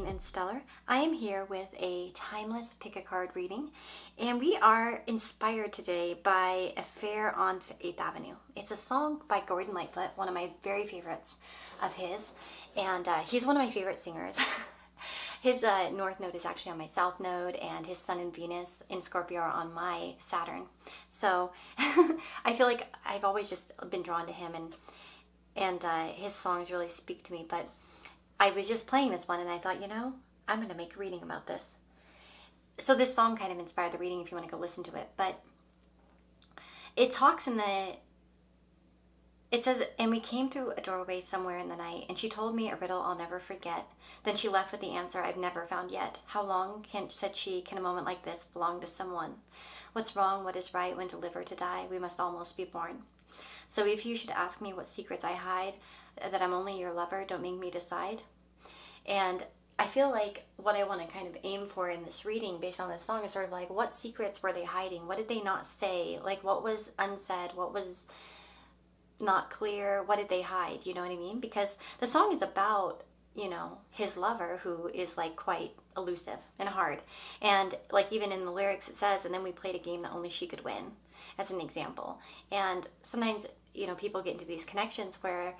and Stellar. I am here with a timeless pick a card reading, and we are inspired today by Affair on 8th Avenue. It's a song by Gordon Lightfoot, one of my very favorites of his, and he's one of my favorite singers. His North Node is actually on my South Node, and his Sun and Venus in Scorpio are on my Saturn. So I feel like I've always just been drawn to him, and his songs really speak to me. But I was just playing this one, and I thought, I'm going to make a reading about this. So this song kind of inspired the reading if you want to go listen to it. But it talks it says, and we came to a doorway somewhere in the night, and she told me a riddle I'll never forget. Then she left with the answer I've never found yet. How long, said she, can a moment like this belong to someone? What's wrong, what is right, when to live or to die? We must almost be born. So if you should ask me what secrets I hide, that I'm only your lover, don't make me decide. And I feel like what I want to kind of aim for in this reading based on this song is sort of like, what secrets were they hiding? What did they not say? Like, what was unsaid? What was not clear? What did they hide? You know what I mean? Because the song is about, his lover, who is like quite elusive and hard. And like even in the lyrics it says, and then we played a game that only she could win, as an example. And sometimes, people get into these connections where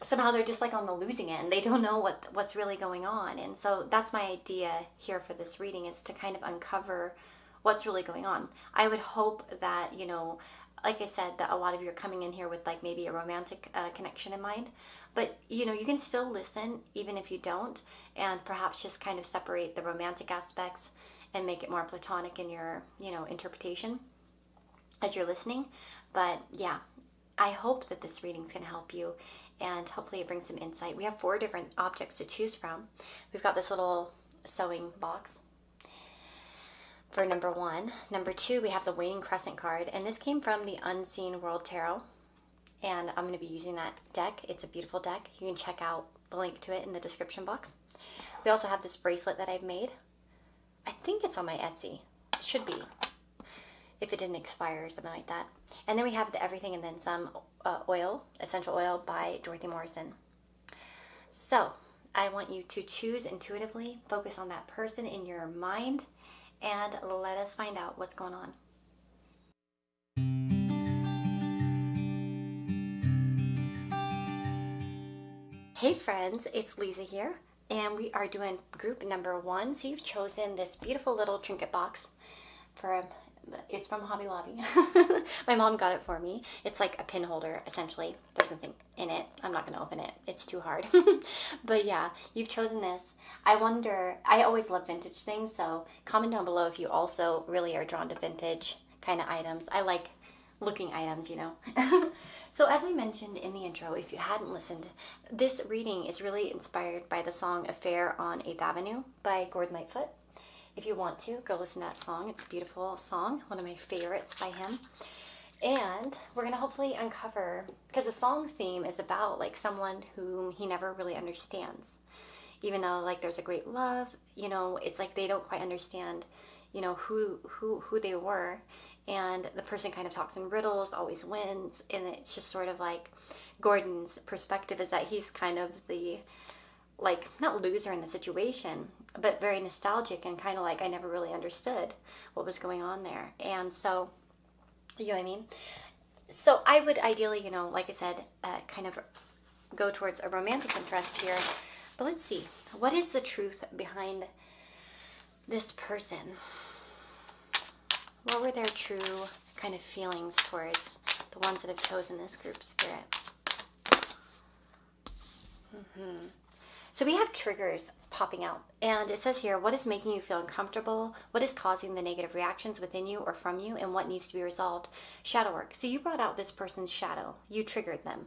somehow they're just like on the losing end. They don't know what's really going on. And so that's my idea here for this reading, is to kind of uncover what's really going on. I would hope that, like I said, that a lot of you are coming in here with like maybe a romantic connection in mind. But, you can still listen even if you don't, and perhaps just kind of separate the romantic aspects and make it more platonic in your, interpretation as you're listening. But yeah, I hope that this reading's going to help you, and hopefully it brings some insight. We have 4 different objects to choose from. We've got this little sewing box for number 1. Number 2, we have the Waning Crescent card, and this came from the Unseen World Tarot, and I'm going to be using that deck. It's a beautiful deck. You can check out the link to it in the description box. We also have this bracelet that I've made. I think it's on my Etsy. It should be, if it didn't expire or something like that. And then we have the Everything and Then Some oil, essential oil by Dorothy Morrison. So I want you to choose intuitively, focus on that person in your mind, and let us find out what's going on. Hey friends, it's Lisa here, and we are doing group number 1. So you've chosen this beautiful little trinket box it's from Hobby Lobby. My mom got it for me. It's like a pin holder, essentially. There's nothing in it. I'm not going to open it. It's too hard. But yeah, you've chosen this. I always love vintage things, so comment down below if you also really are drawn to vintage kind of items. I like looking items, So as I mentioned in the intro, if you hadn't listened, this reading is really inspired by the song Affair on 8th Avenue by Gordon Lightfoot. If you want to, go listen to that song. It's a beautiful song, one of my favorites by him. And we're going to hopefully uncover, because the song theme is about like someone whom he never really understands. Even though like there's a great love, it's like they don't quite understand, who they were. And the person kind of talks in riddles, always wins. And it's just sort of like Gordon's perspective is that he's kind of the, like, not loser in the situation, but very nostalgic and kind of like, I never really understood what was going on there. And so, you know what I mean? So I would ideally, like I said, kind of go towards a romantic interest here. But let's see, what is the truth behind this person? What were their true kind of feelings towards the ones that have chosen this group, Spirit? So we have triggers popping out, and it says here, what is making you feel uncomfortable? What is causing the negative reactions within you or from you, and what needs to be resolved? Shadow work. So you brought out this person's shadow. You triggered them,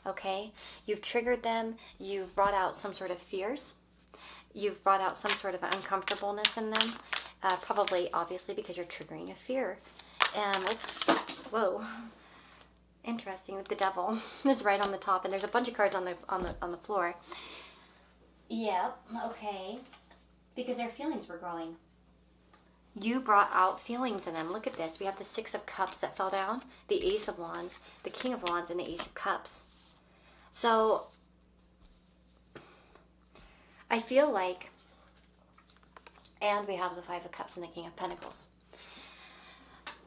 okay? You've triggered them. You've brought out some sort of fears. You've brought out some sort of uncomfortableness in them, probably, obviously, because you're triggering a fear. And whoa, interesting. The devil is right on the top, and there's a bunch of cards on the floor. Yeah, okay, because their feelings were growing. You brought out feelings in them. Look at this. We have the 6 of Cups that fell down, the Ace of Wands, the King of Wands, and the Ace of Cups. So I feel like, and we have the Five of Cups and the King of Pentacles.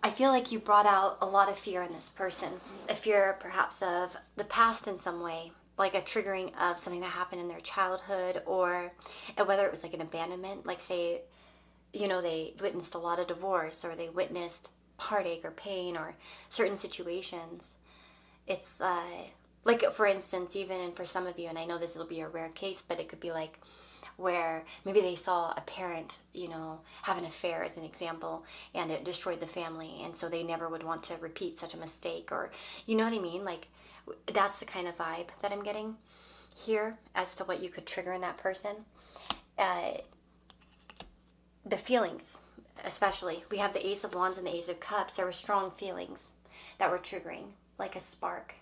I feel like you brought out a lot of fear in this person. A fear perhaps of the past in some way, like a triggering of something that happened in their childhood, or whether it was like an abandonment, like say, you know, they witnessed a lot of divorce, or they witnessed heartache or pain or certain situations. It's like, for instance, even for some of you, and I know this will be a rare case, but it could be like where maybe they saw a parent, you know, have an affair as an example, and it destroyed the family, and so they never would want to repeat such a mistake, or, you know what I mean? Like, that's the kind of vibe that I'm getting here as to what you could trigger in that person. The feelings, especially. We have the Ace of Wands and the Ace of Cups. There were strong feelings that were triggering, like a spark.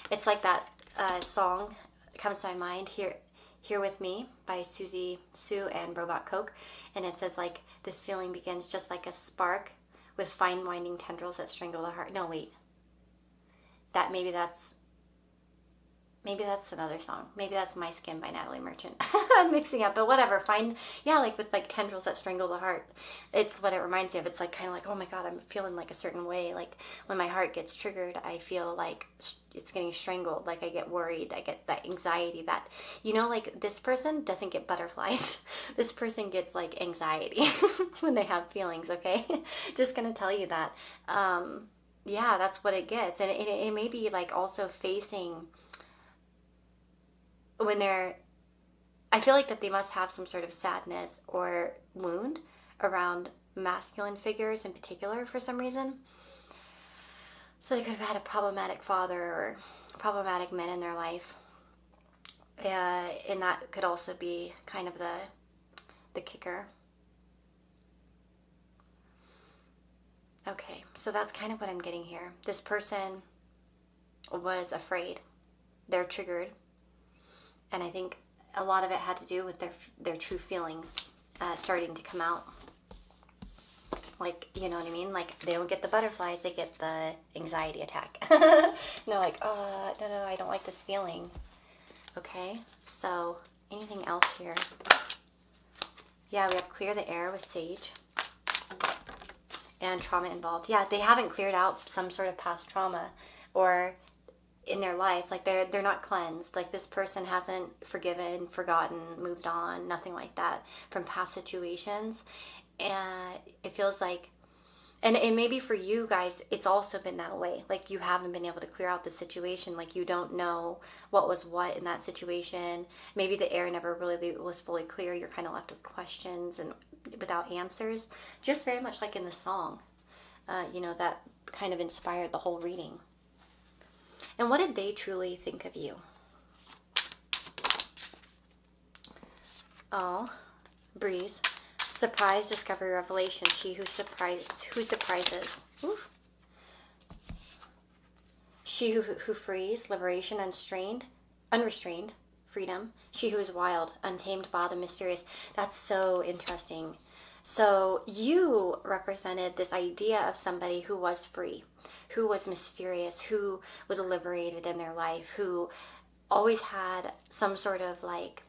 It's like that song comes to my mind, Here With Me by Susie Sue and Robot Coke. And it says, like, this feeling begins just like a spark with fine winding tendrils that strangle the heart. No, wait. Maybe that's another song. Maybe that's My Skin by Natalie Merchant. I'm mixing up, but whatever. Like with like tendrils that strangle the heart. It's what it reminds me of. It's like kind of like, oh my God, I'm feeling like a certain way. Like when my heart gets triggered, I feel like it's getting strangled. Like I get worried. I get that anxiety that, you know, like this person doesn't get butterflies. This person gets like anxiety when they have feelings, okay? Just gonna tell you that. Yeah, that's what it gets. And it may be like also facing when I feel like that they must have some sort of sadness or wound around masculine figures in particular for some reason. So they could have had a problematic father or problematic men in their life. And that could also be kind of the kicker. Okay, so that's kind of what I'm getting here. This person was afraid. They're triggered. And I think a lot of it had to do with their true feelings starting to come out. Like, you know what I mean? Like, they don't get the butterflies, they get the anxiety attack. And they're like, no, I don't like this feeling. Okay, so anything else here? Yeah, we have clear the air with Sage. And trauma involved. Yeah, they haven't cleared out some sort of past trauma or in their life. Like they're not cleansed. Like this person hasn't forgiven, forgotten, moved on, nothing like that from past situations. And it feels like, and maybe for you guys, it's also been that way. Like you haven't been able to clear out the situation. Like you don't know what was what in that situation. Maybe the air never really was fully clear. You're kind of left with questions and without answers. Just very much like in the song, you know, that kind of inspired the whole reading. And what did they truly think of you? Oh, Breeze. Surprise, discovery, revelation. She who surprises. Oof. She who frees, liberation, unrestrained, freedom. She who is wild, untamed, wild, and mysterious. That's so interesting. So you represented this idea of somebody who was free, who was mysterious, who was liberated in their life, who always had some sort of like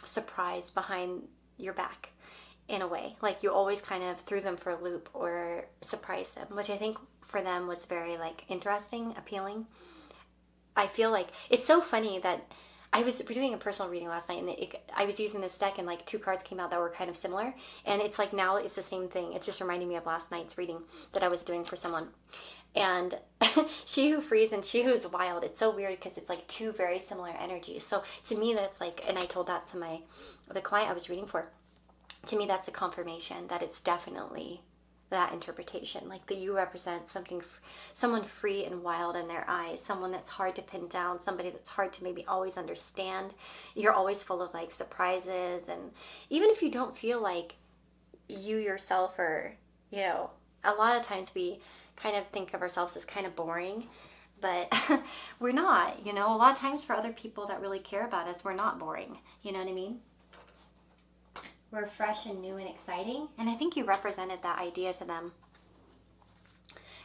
surprise behind your back in a way. Like you always kind of threw them for a loop or surprised them, which I think for them was very like interesting, appealing. I feel like it's so funny that I was doing a personal reading last night, and I was using this deck, and like two cards came out that were kind of similar, and it's like now it's the same thing. It's just reminding me of last night's reading that I was doing for someone. And she who frees and she who's wild, it's so weird because it's like two very similar energies. So to me that's like, and I told that to the client I was reading for, to me that's a confirmation that it's definitely that interpretation, like that you represent someone free and wild in their eyes, someone that's hard to pin down, somebody that's hard to maybe always understand. You're always full of like surprises, and even if you don't feel like you yourself are, you know, a lot of times we kind of think of ourselves as kind of boring, but we're not, you know. A lot of times for other people that really care about us, we're not boring, you know what I mean? We're fresh and new and exciting. And I think you represented that idea to them.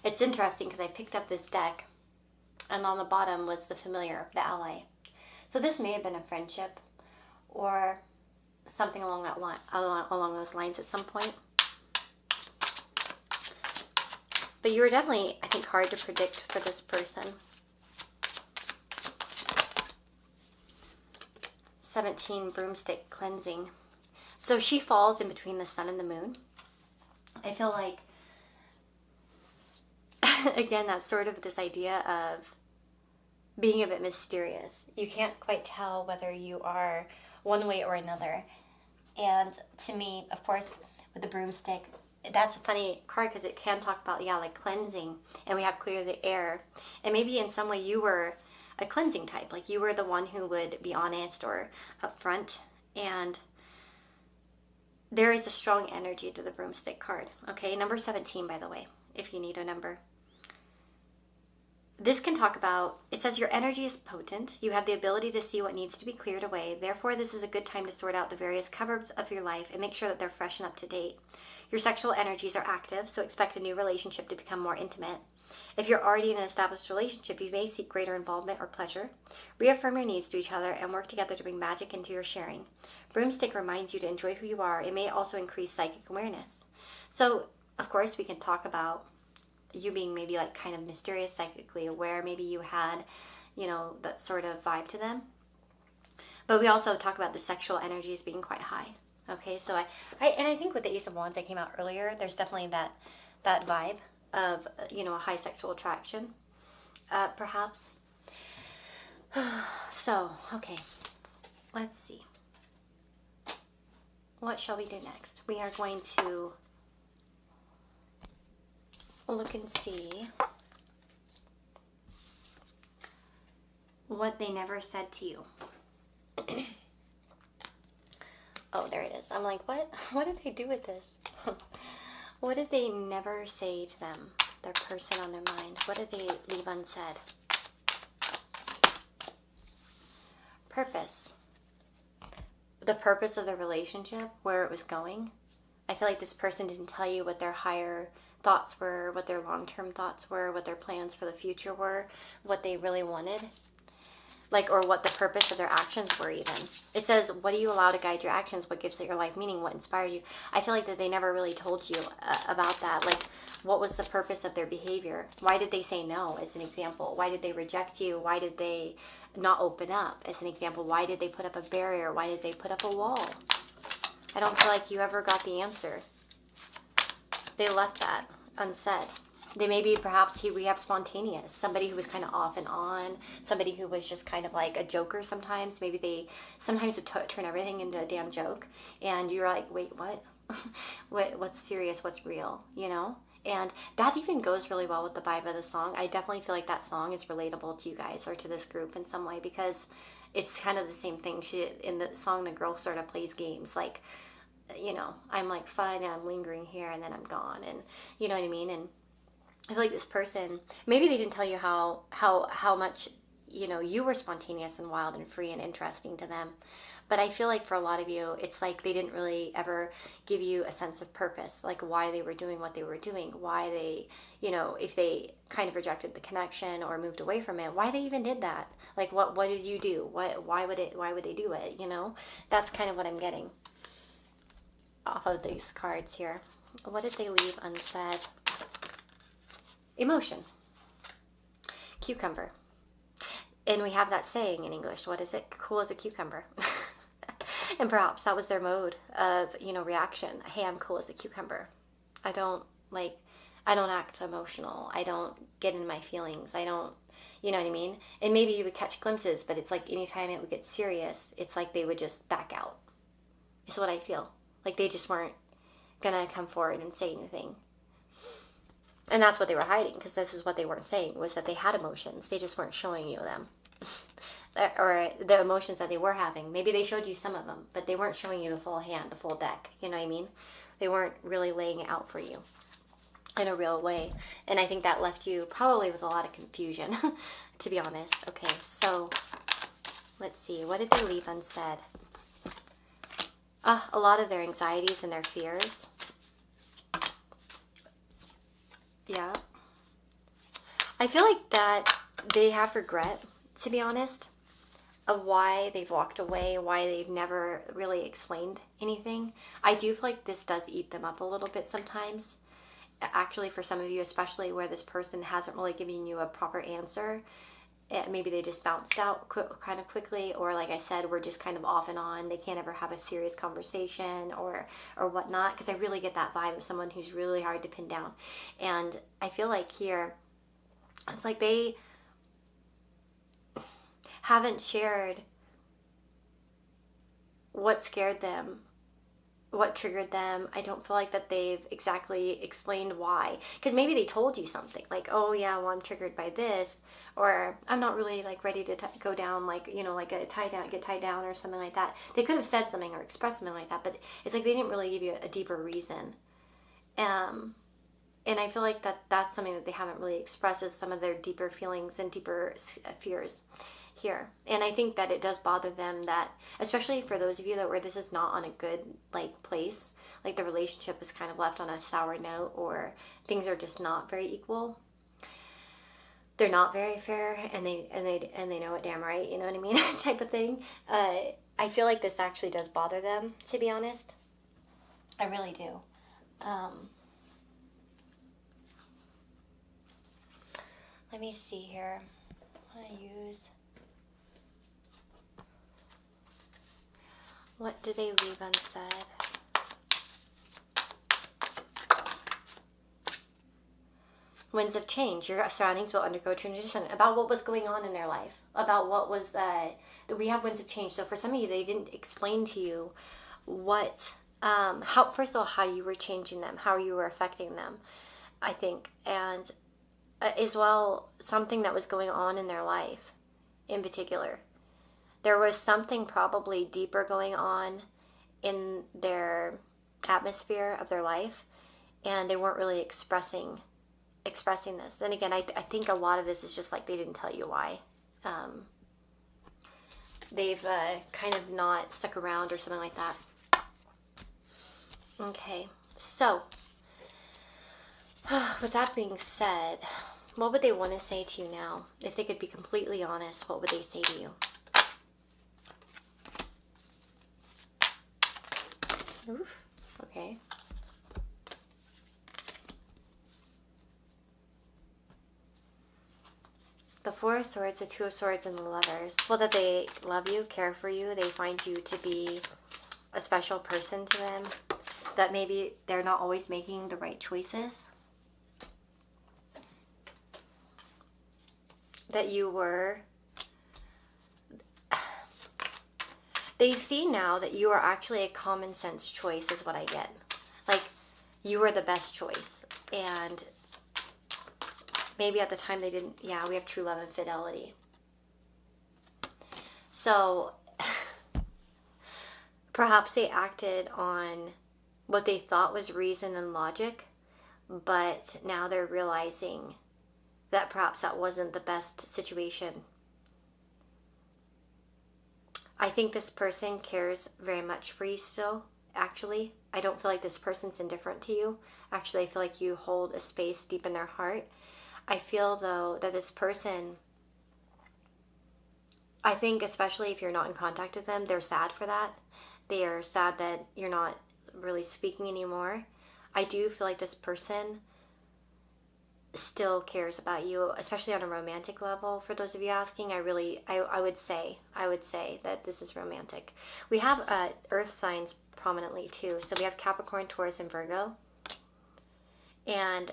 It's interesting because I picked up this deck and on the bottom was the familiar, the ally. So this may have been a friendship, or something along that line, along those lines at some point. But you were definitely, I think, hard to predict for this person. 17, broomstick, cleansing. So she falls in between the sun and the moon. I feel like, again, that's sort of this idea of being a bit mysterious. You can't quite tell whether you are one way or another. And to me, of course, with the broomstick, that's a funny card because it can talk about, yeah, like cleansing. And we have clear the air. And maybe in some way you were a cleansing type. Like you were the one who would be honest or upfront. And there is a strong energy to the broomstick card. Okay, number 17, by the way, if you need a number. This can talk about, it says your energy is potent. You have the ability to see what needs to be cleared away. Therefore, this is a good time to sort out the various cupboards of your life and make sure that they're fresh and up to date. Your sexual energies are active, so expect a new relationship to become more intimate. If you're already in an established relationship, you may seek greater involvement or pleasure. Reaffirm your needs to each other and work together to bring magic into your sharing. Broomstick reminds you to enjoy who you are. It may also increase psychic awareness. So, of course, we can talk about you being maybe like kind of mysterious, psychically aware. Maybe you had, you know, that sort of vibe to them. But we also talk about the sexual energies being quite high. Okay, so I think with the Ace of Wands that came out earlier, there's definitely that vibe of, you know, a high sexual attraction, perhaps. So, okay, let's see. What shall we do next? We are going to look and see what they never said to you. Oh, there it is. I'm like, what? What did they do with this? What did they never say to them? Their person on their mind. What did they leave unsaid? Purpose. The purpose of the relationship, where it was going. I feel like this person didn't tell you what their higher thoughts were, what their long-term thoughts were, what their plans for the future were, what they really wanted. Like, or what the purpose of their actions were even. It says, what do you allow to guide your actions? What gives your life meaning? What inspired you? I feel like that they never really told you about that. Like, what was the purpose of their behavior? Why did they say no, as an example? Why did they reject you? Why did they not open up, as an example? Why did they put up a barrier? Why did they put up a wall? I don't feel like you ever got the answer. They left that unsaid. They maybe, perhaps, we have spontaneous, somebody who was kind of off and on, somebody who was just kind of like a joker sometimes. Maybe they sometimes turn everything into a damn joke, and you're like, wait, what? What's serious? What's real? You know? And that even goes really well with the vibe of the song. I definitely feel like that song is relatable to you guys or to this group in some way, because it's kind of the same thing. In the song, the girl sort of plays games, like, you know, I'm like fun and I'm lingering here and then I'm gone, and you know what I mean? And I feel like this person, maybe they didn't tell you how much, you know, you were spontaneous and wild and free and interesting to them. But I feel like for a lot of you, it's like they didn't really ever give you a sense of purpose, like why they were doing what they were doing, why they, you know, if they kind of rejected the connection or moved away from it, why they even did that. Like, what did you do? Why would they do it? You know, that's kind of what I'm getting off of these cards here. What did they leave unsaid? Emotion. Cucumber. And we have that saying in English, what is it? Cool as a cucumber. And perhaps that was their mode of, you know, reaction. Hey, I'm cool as a cucumber. I don't act emotional. I don't get in my feelings. I don't, you know what I mean? And maybe you would catch glimpses, but it's like anytime it would get serious, it's like they would just back out. Is what I feel. Like they just weren't gonna come forward and say anything. And that's what they were hiding, because this is what they weren't saying, was that they had emotions. They just weren't showing you them. Or the emotions that they were having. Maybe they showed you some of them, but they weren't showing you the full hand, the full deck. You know what I mean? They weren't really laying it out for you in a real way. And I think that left you probably with a lot of confusion, to be honest. Okay, so let's see. What did they leave unsaid? A lot of their anxieties and their fears. Yeah. I feel like that they have regret, to be honest. of why they've walked away, why they've never really explained anything. I do feel like this does eat them up a little bit sometimes. Actually, for some of you, especially where this person hasn't really given you a proper answer. Maybe they just bounced out kind of quickly, or like I said, we're just kind of off and on. They can't ever have a serious conversation or whatnot, because I really get that vibe of someone who's really hard to pin down. And I feel like here, it's like they haven't shared what scared them, what triggered them. I don't feel like that they've exactly explained why. Because maybe they told you something like, oh yeah, well, I'm triggered by this, or I'm not really like ready to go down, like, you know, like get tied down or something like that. They could have said something or expressed something like that, but it's like they didn't really give you a deeper reason. And I feel like that's something that they haven't really expressed, is some of their deeper feelings and deeper fears here. And I think that it does bother them, that especially for those of you that where this is not on a good like place, like the relationship is kind of left on a sour note, or things are just not very equal, they're not very fair, and they know it damn right, you know what I mean, type of thing. I feel like this actually does bother them, to be honest. I really do. Let me see here. I'm gonna use, what do they leave unsaid? Winds of change. Your surroundings will undergo transition. About what was going on in their life. About what was, we have winds of change. So for some of you, they didn't explain to you what, how, first of all, how you were changing them, how you were affecting them, I think. And as well, something that was going on in their life in particular. There was something probably deeper going on in their atmosphere of their life, and they weren't really expressing this. And again, I think a lot of this is just like they didn't tell you why. They've kind of not stuck around or something like that. Okay, so with that being said, what would they want to say to you now? If they could be completely honest, what would they say to you? Oof, okay. The Four of Swords, the Two of Swords, and the Lovers. Well, that they love you, care for you, they find you to be a special person to them, that maybe they're not always making the right choices, that you were, they see now that you are actually a common sense choice, is what I get. Like, you were the best choice. And maybe at the time they didn't, yeah, we have true love and fidelity. So perhaps they acted on what they thought was reason and logic, but now they're realizing that perhaps that wasn't the best situation. I think this person cares very much for you still, actually. I don't feel like this person's indifferent to you. Actually, I feel like you hold a space deep in their heart. I feel, though, that this person, I think especially if you're not in contact with them, they're sad for that. They are sad that you're not really speaking anymore. I do feel like this person still cares about you, especially on a romantic level. For those of you asking, I would say that this is romantic. We have earth signs prominently too. So we have Capricorn, Taurus, and Virgo. And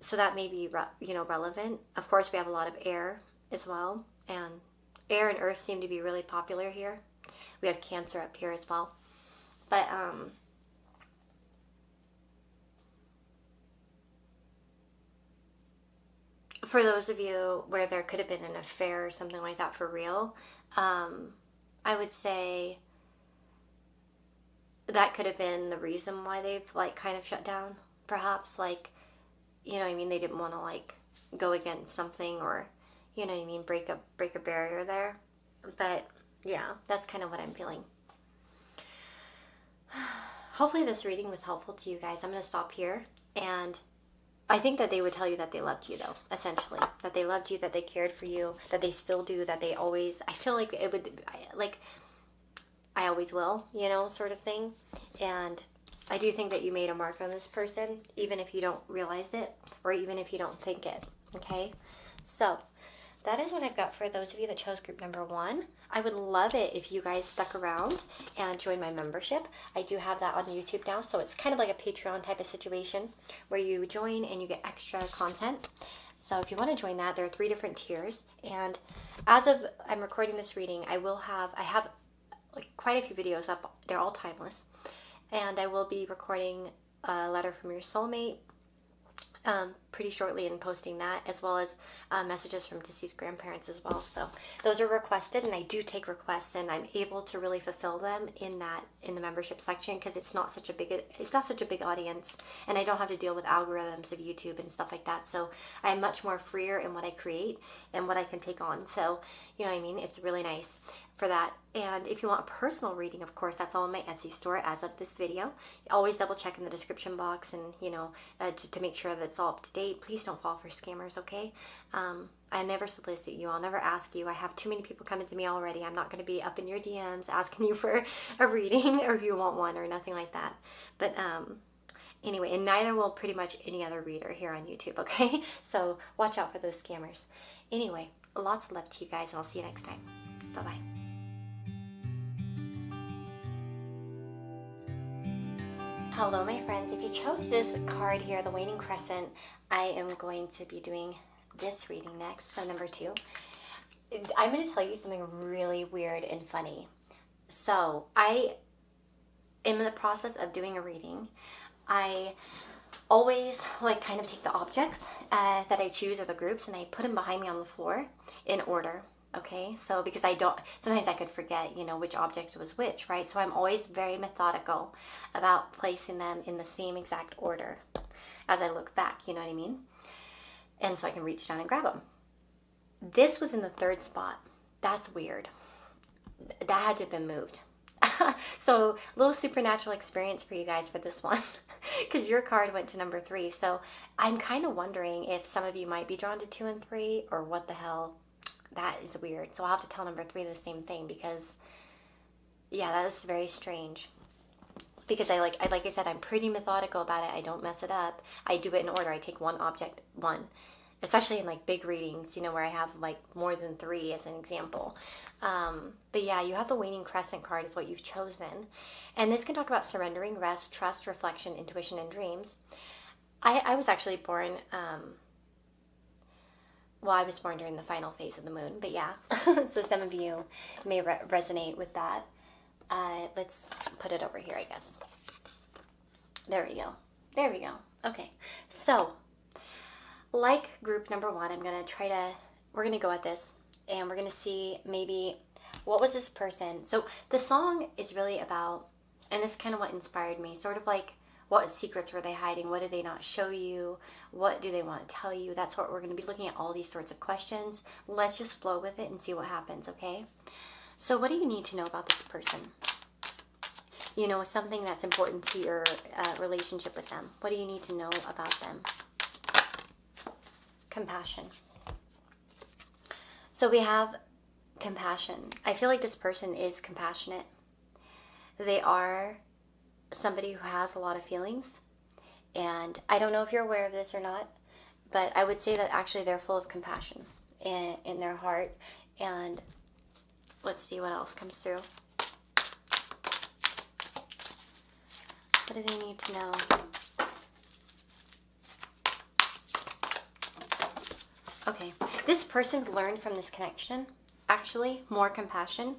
so that may be, relevant. Of course, we have a lot of air as well. And air and earth seem to be really popular here. We have Cancer up here as well. But, for those of you where there could have been an affair or something like that for real, I would say that could have been the reason why they've kind of shut down. Perhaps they didn't want to go against something, or break a barrier there. But yeah, that's kind of what I'm feeling. Hopefully this reading was helpful to you guys. I'm going to stop here, and I think that they would tell you that they loved you, though, essentially. That they loved you, that they cared for you, that they still do, that they always, I feel like it would, like, I always will, you know, sort of thing. And I do think that you made a mark on this person, even if you don't realize it, or even if you don't think it, okay? So, that is what I've got for those of you that chose group number 1. I would love it if you guys stuck around and joined my membership. I do have that on YouTube now, so it's kind of like a Patreon type of situation where you join and you get extra content. So if you want to join that, there are 3 different tiers. And as of I'm recording this reading, I have like quite a few videos up. They're all timeless. And I will be recording a letter from your soulmate pretty shortly and posting that, as well as messages from deceased grandparents as well. So those are requested, and I do take requests, and I'm able to really fulfill them in the membership section, because it's not such a big audience, and I don't have to deal with algorithms of YouTube and stuff like that. So I'm much more freer in what I create and what I can take on. So you know what I mean? It's really nice for that. And if you want a personal reading, of course, that's all in my Etsy store as of this video. Always double check in the description box, and you know, to make sure that it's all up to date. Please don't fall for scammers, okay? I never solicit you. I'll never ask you. I have too many people coming to me already. I'm not going to be up in your DMs asking you for a reading or if you want one or nothing like that. But anyway, and neither will pretty much any other reader here on YouTube, okay? So watch out for those scammers. Anyway, lots of love to you guys, and I'll see you next time. Bye-bye. Hello, my friends. If you chose this card here, the Waning Crescent, I am going to be doing this reading next, so number 2. I'm going to tell you something really weird and funny. So I am in the process of doing a reading. I always like kind of take the objects that I choose, or the groups, and I put them behind me on the floor in order. Okay, so because sometimes I could forget, you know, which object was which, right? So I'm always very methodical about placing them in the same exact order as I look back, you know what I mean? And so I can reach down and grab them. This was in the 3rd spot. That's weird. That had to have been moved. So a little supernatural experience for you guys for this one, because your card went to number 3. So I'm kind of wondering if some of you might be drawn to 2 and 3, or what the hell. That is weird. So I'll have to tell number 3 the same thing, because yeah, that is very strange. Because like I said, I'm pretty methodical about it. I don't mess it up. I do it in order. I take one object, especially in like big readings, you know, where I have like more than 3 as an example. But yeah, you have the Waning Crescent card is what you've chosen. And this can talk about surrendering, rest, trust, reflection, intuition, and dreams. I was actually born, well, I was born during the final phase of the moon, but yeah. So some of you may resonate with that. Let's put it over here, I guess. There we go. There we go. Okay. So, like group number 1, we're going to go at this, and we're going to see maybe what was this person. So the song is really about, and this is kind of what inspired me, sort of like, what secrets were they hiding? What did they not show you? What do they want to tell you? That's what we're going to be looking at, all these sorts of questions. Let's just flow with it and see what happens, okay? So what do you need to know about this person? You know, something that's important to your relationship with them. What do you need to know about them? Compassion. So we have compassion. I feel like this person is compassionate. They are somebody who has a lot of feelings, and I don't know if you're aware of this or not, but I would say that actually they're full of compassion in their heart. And let's see what else comes through. What do they need to know? Okay, this person's learned from this connection, actually, more compassion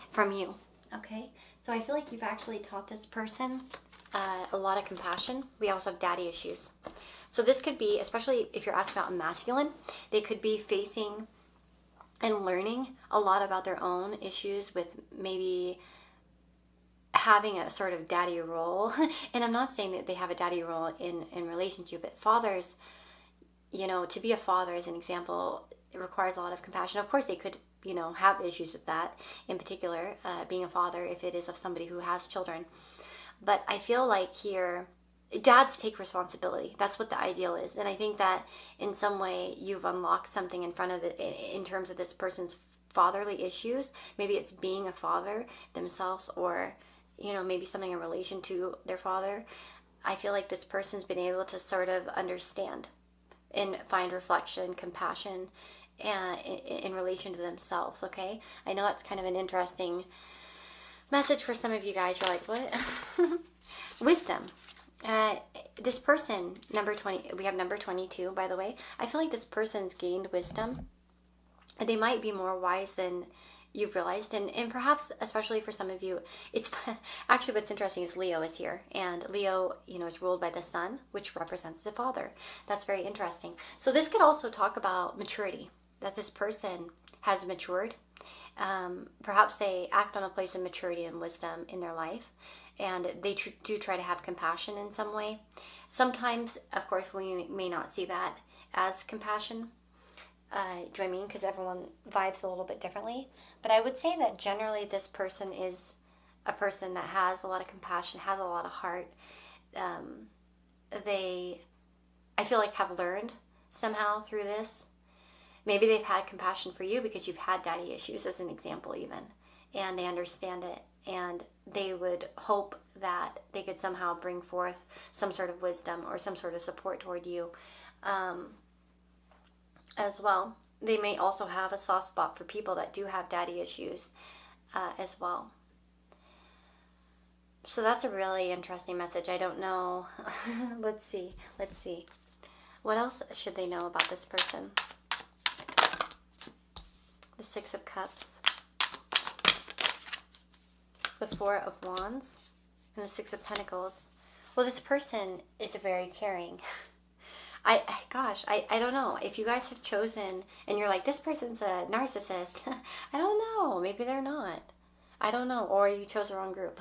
from you, okay? So I feel like you've actually taught this person a lot of compassion. We also have daddy issues. So this could be, especially if you're asking about a masculine, they could be facing and learning a lot about their own issues with maybe having a sort of daddy role. And I'm not saying that they have a daddy role in relation to you, but fathers, you know, to be a father as an example, it requires a lot of compassion. Of course, they could, you know, have issues with that, in particular, being a father, if it is of somebody who has children. But I feel like here, dads take responsibility. That's what the ideal is. And I think that in some way you've unlocked something in front of in terms of this person's fatherly issues. Maybe it's being a father themselves, or, you know, maybe something in relation to their father. I feel like this person's been able to sort of understand and find reflection, compassion, and in relation to themselves. Okay, I know that's kind of an interesting message for some of you guys. You're like, what? Wisdom. This person, number 20, we have number 22, by the way. I feel like this person's gained wisdom. They might be more wise than you've realized, and perhaps especially for some of you, it's actually, what's interesting is Leo is here, and Leo, you know, is ruled by the sun, which represents the father. That's very interesting. So this could also talk about maturity, that this person has matured. Perhaps they act on a place of maturity and wisdom in their life, and they do try to have compassion in some way. Sometimes, of course, we may not see that as compassion. Do you know what I mean? Because everyone vibes a little bit differently. But I would say that generally this person is a person that has a lot of compassion, has a lot of heart. They, I feel like, have learned somehow through this. Maybe they've had compassion for you because you've had daddy issues, as an example even. And they understand it. And they would hope that they could somehow bring forth some sort of wisdom or some sort of support toward you. As well, they may also have a soft spot for people that do have daddy issues as well. So that's a really interesting message. I don't know. Let's see. What else should they know about this person? The Six of Cups, the Four of Wands, and the Six of Pentacles. Well, this person is very caring. I don't know. If you guys have chosen and you're like, this person's a narcissist, I don't know. Maybe they're not. I don't know. Or you chose the wrong group.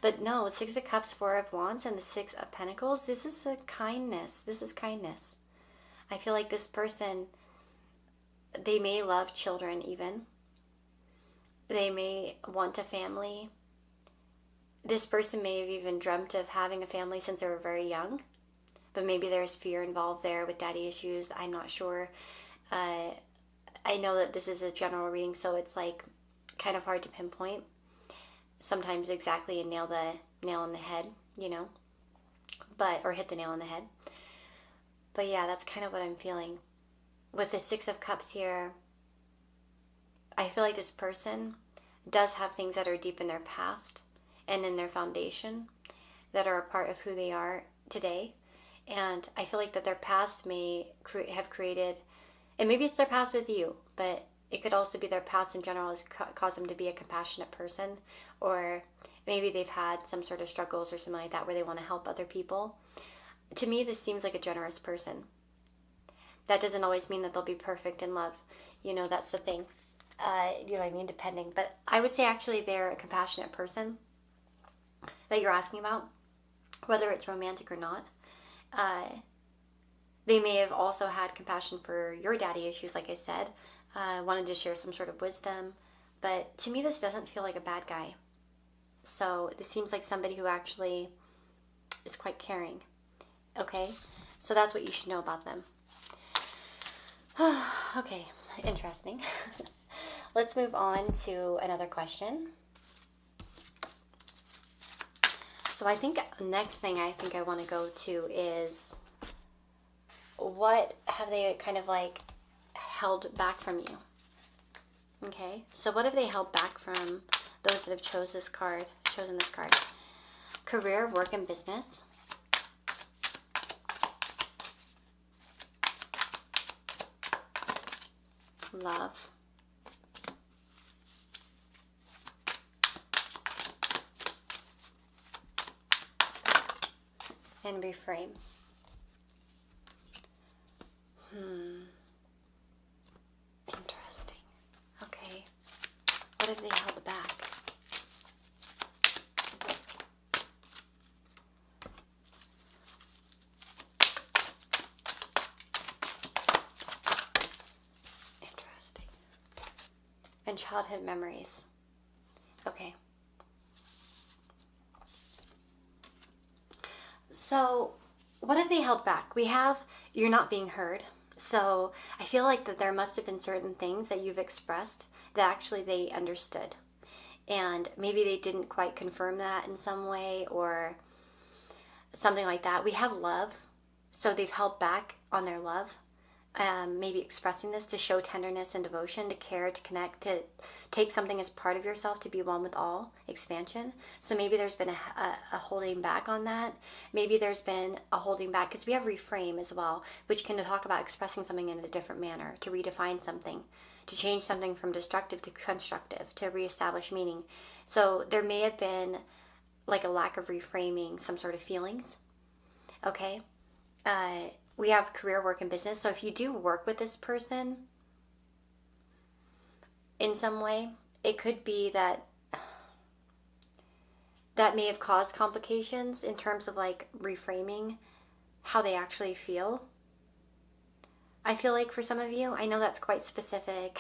But no, Six of Cups, Four of Wands, and the Six of Pentacles, this is a kindness. This is kindness. I feel like this person, they may love children even. They may want a family. This person may have even dreamt of having a family since they were very young. But maybe there's fear involved there with daddy issues. I'm not sure. I know that this is a general reading, so it's like kind of hard to pinpoint. Sometimes exactly and nail the nail on the head, you know. Or hit the nail on the head. But yeah, that's kind of what I'm feeling. With the Six of Cups here, I feel like this person does have things that are deep in their past and in their foundation that are a part of who they are today. And I feel like that their past may have created, and maybe it's their past with you, but it could also be their past in general has caused them to be a compassionate person, or maybe they've had some sort of struggles or something like that where they want to help other people. To me, this seems like a generous person. That doesn't always mean that they'll be perfect in love. You know, that's the thing. You know what I mean? Depending. But I would say actually they're a compassionate person that you're asking about, whether it's romantic or not. They may have also had compassion for your daddy issues, like I said, wanted to share some sort of wisdom, but to me this doesn't feel like a bad guy. So this seems like somebody who actually is quite caring. Okay, so that's what you should know about them. Okay, interesting. Let's move on to another question. So I think next thing I want to go to is, what have they kind of like held back from you? Okay, so what have they held back from those that have chosen this card? Career, work, and business. Love. And reframe. Interesting. Okay. What have they held back? Interesting. And childhood memories. Okay. So what have they held back? We have, you're not being heard. So I feel like that there must have been certain things that you've expressed that actually they understood. And maybe they didn't quite confirm that in some way or something like that. We have love. So they've held back on their love. Maybe expressing this to show tenderness and devotion, to care, to connect, to take something as part of yourself, to be one with all, expansion. So maybe there's been a holding back on that. Maybe there's been a holding back because we have reframe as well, which can talk about expressing something in a different manner, to redefine something, to change something from destructive to constructive, to reestablish meaning. So there may have been like a lack of reframing some sort of feelings. Okay. We have career, work, and business. So if you do work with this person in some way, it could be that that may have caused complications in terms of like reframing how they actually feel. I feel like for some of you, I know that's quite specific,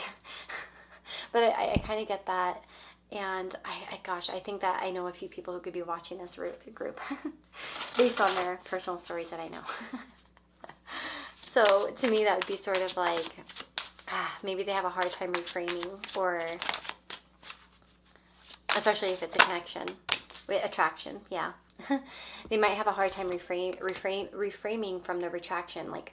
but I kind of get that. And gosh, I think that I know a few people who could be watching this group based on their personal stories that I know. So to me, that would be sort of like, maybe they have a hard time reframing, or especially if it's a connection, attraction, yeah. They might have a hard time reframing from the retraction, like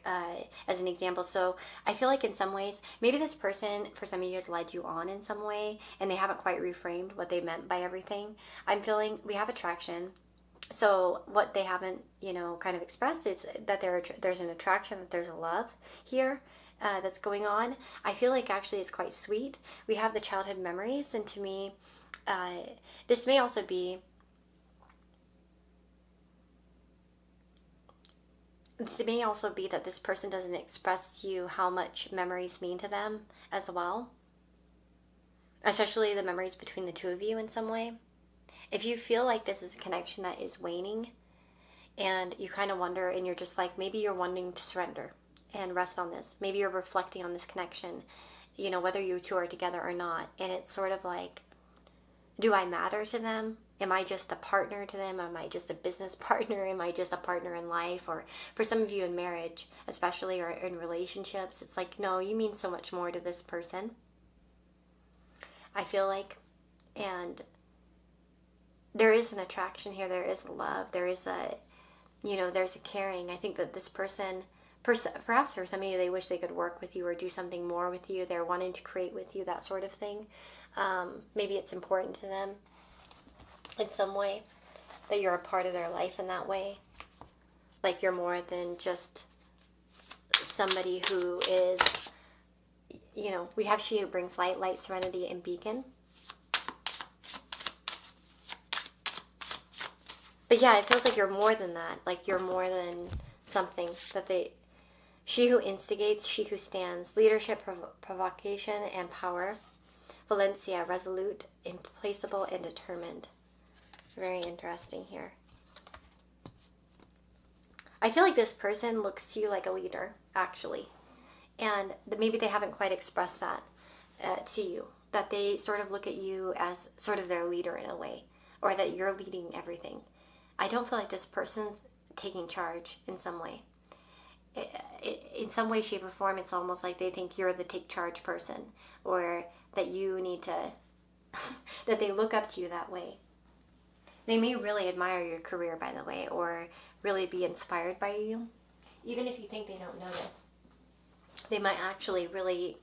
as an example. So I feel like in some ways, maybe this person, for some of you, has led you on in some way, and they haven't quite reframed what they meant by everything. I'm feeling we have attraction. So what they haven't, kind of expressed is that there's an attraction, that there's a love here that's going on. I feel like actually it's quite sweet. We have the childhood memories, and to me, this may also be that this person doesn't express to you how much memories mean to them as well, especially the memories between the two of you in some way. If you feel like this is a connection that is waning and you kind of wonder, and you're just like, maybe you're wanting to surrender and rest on this. Maybe you're reflecting on this connection, whether you two are together or not. And it's sort of like, do I matter to them? Am I just a partner to them? Am I just a business partner? Am I just a partner in life? Or for some of you in marriage, especially, or in relationships, it's like, no, you mean so much more to this person, I feel like. And there is an attraction here. There is love. There is there's a caring. I think that this person, perhaps for some of you, they wish they could work with you or do something more with you. They're wanting to create with you, that sort of thing. Maybe it's important to them in some way that you're a part of their life in that way. Like you're more than just somebody who is, we have she who brings light, serenity, and beacon. But yeah, it feels like you're more than that. Like you're more than something that she who instigates, she who stands, leadership, provocation, and power. Valencia, resolute, implacable, and determined. Very interesting here. I feel like this person looks to you like a leader, actually. And maybe they haven't quite expressed that to you. That they sort of look at you as sort of their leader in a way. Or that you're leading everything. I don't feel like this person's taking charge in some way. In some way, shape, or form, it's almost like they think you're the take charge person, or that you need to, that they look up to you that way. They may really admire your career, by the way, or really be inspired by you. Even if you think they don't notice, they might actually really,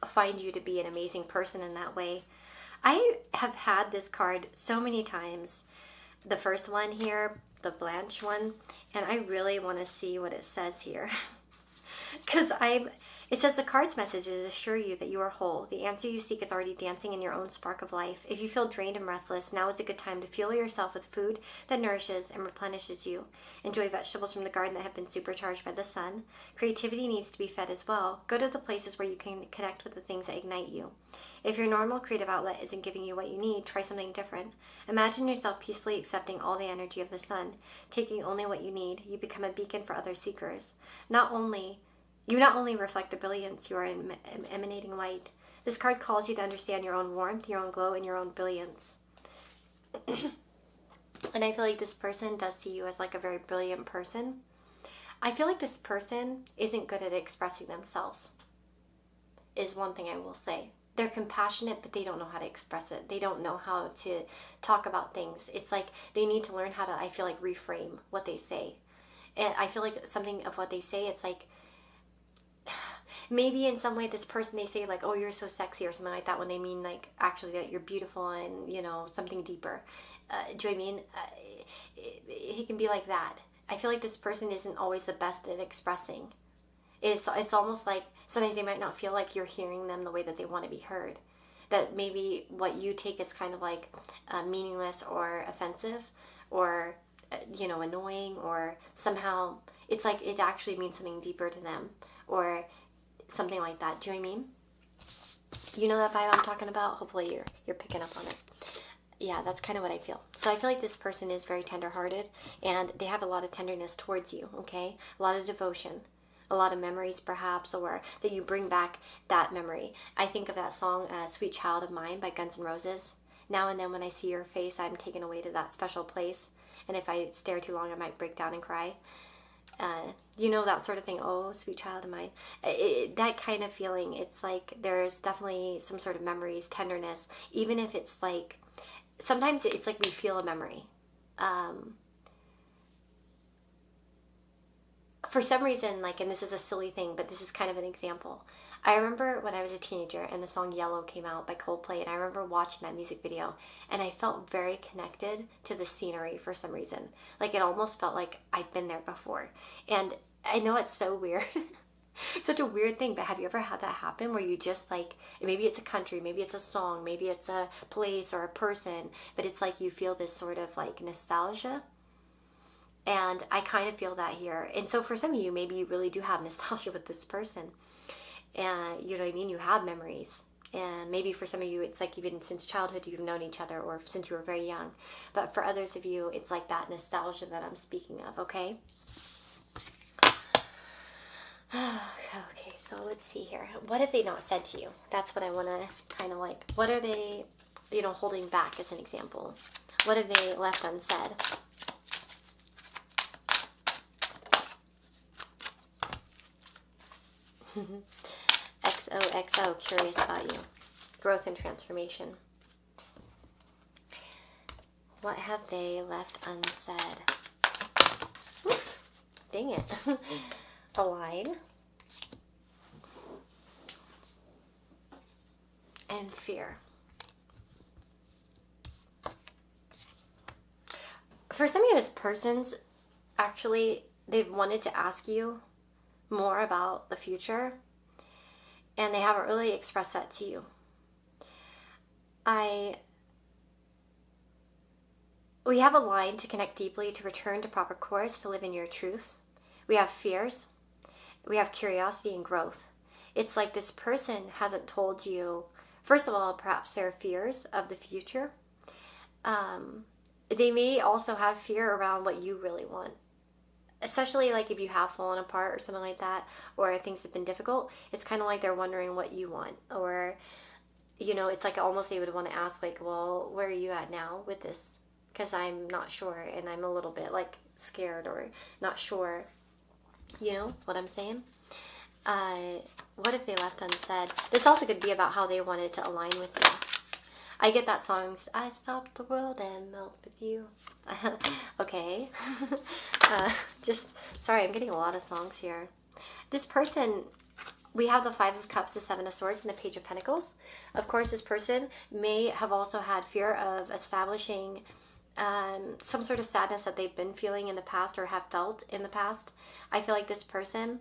find you to be an amazing person in that way. I have had this card so many times. The first one here, the Blanche one, and I really want to see what it says here. Because it says the card's messages assure you that you are whole. The answer you seek is already dancing in your own spark of life. If you feel drained and restless, now is a good time to fuel yourself with food that nourishes and replenishes you. Enjoy vegetables from the garden that have been supercharged by the sun. Creativity needs to be fed as well. Go to the places where you can connect with the things that ignite you. If your normal creative outlet isn't giving you what you need, try something different. Imagine yourself peacefully accepting all the energy of the sun, taking only what you need. You become a beacon for other seekers. You not only reflect the brilliance, you are emanating light. This card calls you to understand your own warmth, your own glow, and your own brilliance. And I feel like this person does see you as like a very brilliant person. I feel like this person isn't good at expressing themselves, is one thing I will say. They're compassionate, but they don't know how to express it. They don't know how to talk about things. It's like they need to learn how to, I feel like, reframe what they say. And I feel like something of what they say, it's like, maybe in some way this person, they say like, oh, you're so sexy or something like that, when they mean like actually that you're beautiful and, you know, something deeper. Do you know what I mean? It can be like that. I feel like this person isn't always the best at expressing. It's almost like sometimes they might not feel like you're hearing them the way that they want to be heard. That maybe what you take is kind of like meaningless or offensive or, you know, annoying, or somehow it's like it actually means something deeper to them or something like that. Do you know what I mean? You know that vibe I'm talking about? Hopefully you're picking up on it. Yeah, that's kind of what I feel. So I feel like this person is very tender-hearted, and they have a lot of tenderness towards you, okay? A lot of devotion, a lot of memories perhaps, or that you bring back that memory. I think of that song, Sweet Child of Mine by Guns N' Roses. Now and then when I see your face, I'm taken away to that special place, and if I stare too long, I might break down and cry. You know, that sort of thing. Oh, sweet child of mine. That kind of feeling, it's like there's definitely some sort of memories, tenderness, even if it's like, sometimes it's like we feel a memory. For some reason, like, and this is a silly thing, but this is kind of an example. I remember when I was a teenager and the song Yellow came out by Coldplay, and I remember watching that music video, and I felt very connected to the scenery for some reason. Like, it almost felt like I'd been there before. And I know it's so weird. Such a weird thing, but have you ever had that happen where you just like, maybe it's a country, maybe it's a song, maybe it's a place or a person, but it's like you feel this sort of like nostalgia? And I kind of feel that here. And so for some of you, maybe you really do have nostalgia with this person. And you know what I mean? You have memories. And maybe for some of you, it's like even since childhood, you've known each other, or since you were very young. But for others of you, it's like that nostalgia that I'm speaking of, okay? Okay, so let's see here. What have they not said to you? That's what I want to kind of like, what are they, you know, holding back as an example? What have they left unsaid? XOXO, curious about you. Growth and transformation. What have they left unsaid? Oof, dang it. Align. And fear. For some of these persons, actually, they've wanted to ask you more about the future, and they haven't really expressed that to you. We have a line to connect deeply, to return to proper course, to live in your truth. We have fears. We have curiosity and growth. It's like this person hasn't told you, first of all, perhaps their fears of the future. They may also have fear around what you really want. Especially like if you have fallen apart or something like that, or things have been difficult, it's kind of like they're wondering what you want. Or, you know, it's like almost they would want to ask like, well, where are you at now with this? Because I'm not sure, and I'm a little bit like scared or not sure. You know what I'm saying? What if they left unsaid? This also could be about how they wanted to align with you. I get that song, I stopped the world and melt with you. Okay. Sorry, I'm getting a lot of songs here. This person, we have the Five of Cups, the Seven of Swords, and the Page of Pentacles. Of course, this person may have also had fear of establishing some sort of sadness that they've been feeling in the past or have felt in the past. I feel like this person,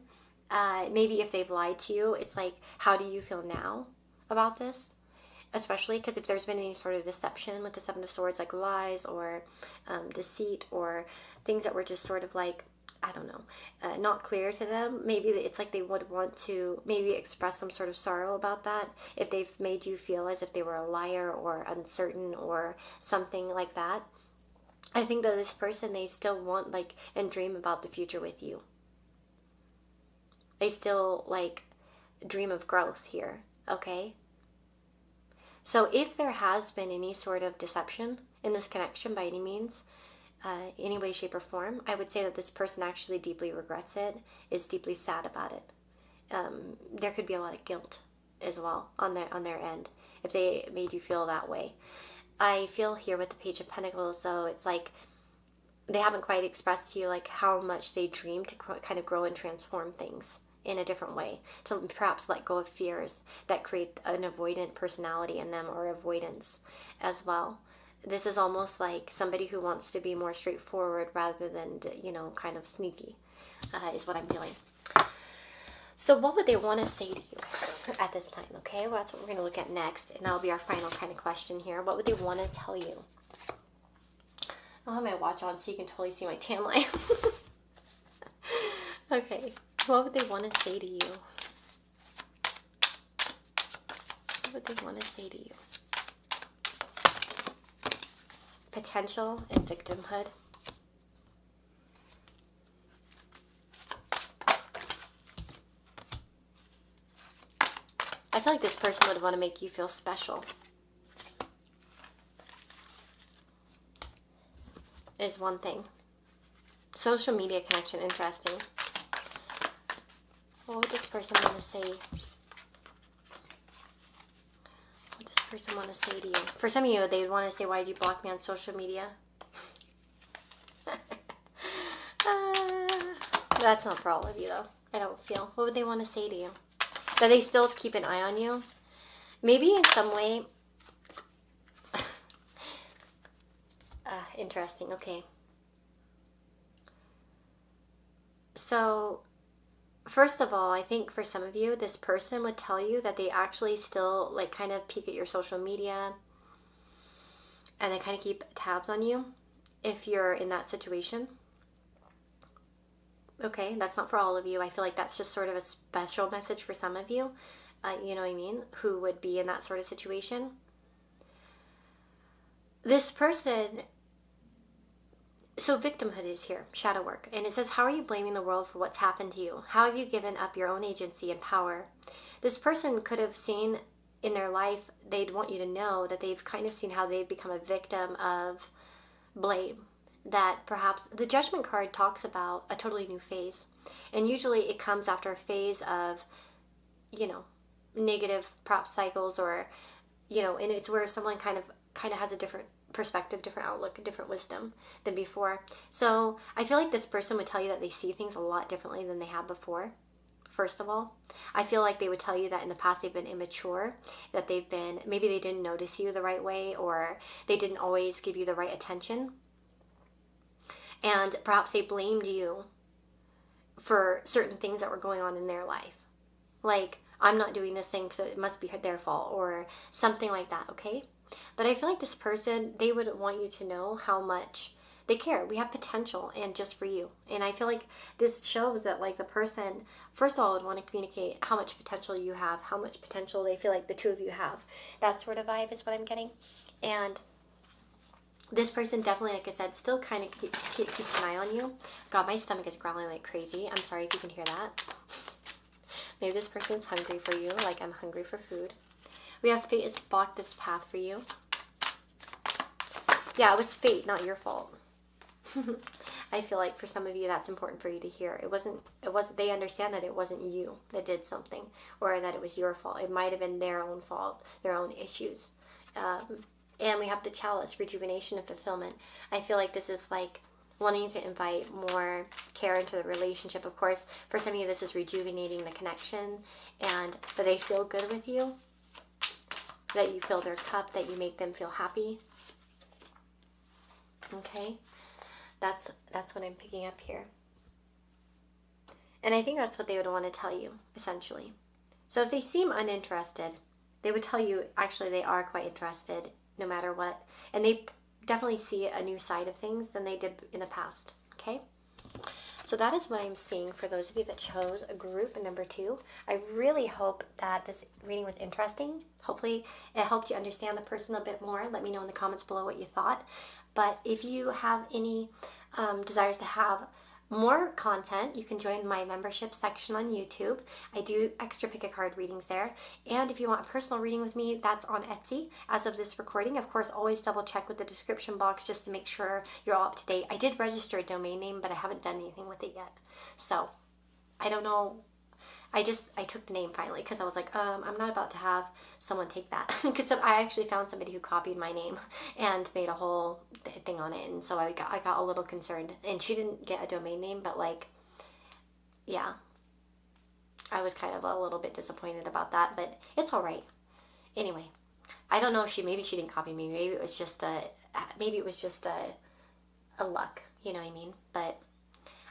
maybe if they've lied to you, it's like, how do you feel now about this? Especially because if there's been any sort of deception with the Seven of Swords, like lies or deceit or things that were just sort of like, I don't know, not clear to them, maybe it's like they would want to maybe express some sort of sorrow about that if they've made you feel as if they were a liar or uncertain or something like that. I think that this person, they still want like and dream about the future with you. They still like dream of growth here, okay? So if there has been any sort of deception in this connection by any means, any way, shape, or form, I would say that this person actually deeply regrets it, is deeply sad about it. There could be a lot of guilt as well on their end if they made you feel that way. I feel here with the Page of Pentacles, though, it's like they haven't quite expressed to you like how much they dream to kind of grow and transform things in a different way, to perhaps let go of fears that create an avoidant personality in them, or avoidance as well. This is almost like somebody who wants to be more straightforward rather than, kind of sneaky, is what I'm feeling. So what would they want to say to you at this time? Okay, well, that's what we're going to look at next, and that'll be our final kind of question here. What would they want to tell you? I'll have my watch on so you can totally see my tan line. Okay, what would they want to say to you? What would they want to say to you? Potential and victimhood. I feel like this person would want to make you feel special. Is one thing. Social media connection, interesting. What would this person want to say? What would this person want to say to you? For some of you, they would want to say, why did you block me on social media? That's not for all of you, though. I don't feel. What would they want to say to you? That they still keep an eye on you? Maybe in some way. Interesting. Okay. So, first of all, I think for some of you, this person would tell you that they actually still like kind of peek at your social media and they kind of keep tabs on you if you're in that situation. Okay, that's not for all of you. I feel like that's just sort of a special message for some of you, you know what I mean, who would be in that sort of situation. This person, so victimhood is here, shadow work, and it says, how are you blaming the world for what's happened to you? How have you given up your own agency and power? This person could have seen in their life, they'd want you to know that they've kind of seen how they've become a victim of blame. That perhaps the Judgment card talks about a totally new phase, and usually it comes after a phase of, negative perhaps cycles, or, and it's where someone kind of has a different perspective, different outlook, different wisdom than before. So I feel like this person would tell you that they see things a lot differently than they have before. First of all, I feel like they would tell you that in the past they've been immature, that maybe they didn't notice you the right way, or they didn't always give you the right attention. And perhaps they blamed you for certain things that were going on in their life. Like, I'm not doing this thing, so it must be their fault, or something like that, okay? But I feel like this person, they would want you to know how much they care. We have potential, and just for you. And I feel like this shows that, like, the person, first of all, would want to communicate how much potential you have, how much potential they feel like the two of you have. That sort of vibe is what I'm getting. And this person definitely, like I said, still kind of keeps an eye on you. God, my stomach is growling like crazy. I'm sorry if you can hear that. Maybe this person's hungry for you, like I'm hungry for food. We have fate has blocked this path for you. Yeah, it was fate, not your fault. I feel like for some of you, that's important for you to hear. It wasn't, they understand that it wasn't you that did something, or that it was your fault. It might have been their own fault, their own issues. And we have the chalice, rejuvenation and fulfillment. I feel like this is like wanting to invite more care into the relationship. Of course, for some of you, this is rejuvenating the connection, and that they feel good with you, that you fill their cup, that you make them feel happy. Okay? That's what I'm picking up here. And I think that's what they would want to tell you, essentially. So if they seem uninterested, they would tell you, actually, they are quite interested, no matter what. And they definitely see a new side of things than they did in the past. Okay? So that is what I'm seeing for those of you that chose a group number 2. I really hope that this reading was interesting. Hopefully it helped you understand the person a bit more. Let me know in the comments below what you thought. But if you have any desires to have more content, you can join my membership section on YouTube. I do extra pick a card readings there. And if you want a personal reading with me, that's on Etsy as of this recording. Of course, always double check with the description box just to make sure you're all up to date. I did register a domain name, but I haven't done anything with it yet. So I don't know. I took the name finally because I was like, I'm not about to have someone take that. Because I actually found somebody who copied my name and made a whole thing on it. And so I got a little concerned. And she didn't get a domain name, but like, yeah. I was kind of a little bit disappointed about that, but it's all right. Anyway, I don't know if maybe she didn't copy me. Maybe it was just a luck, you know what I mean? But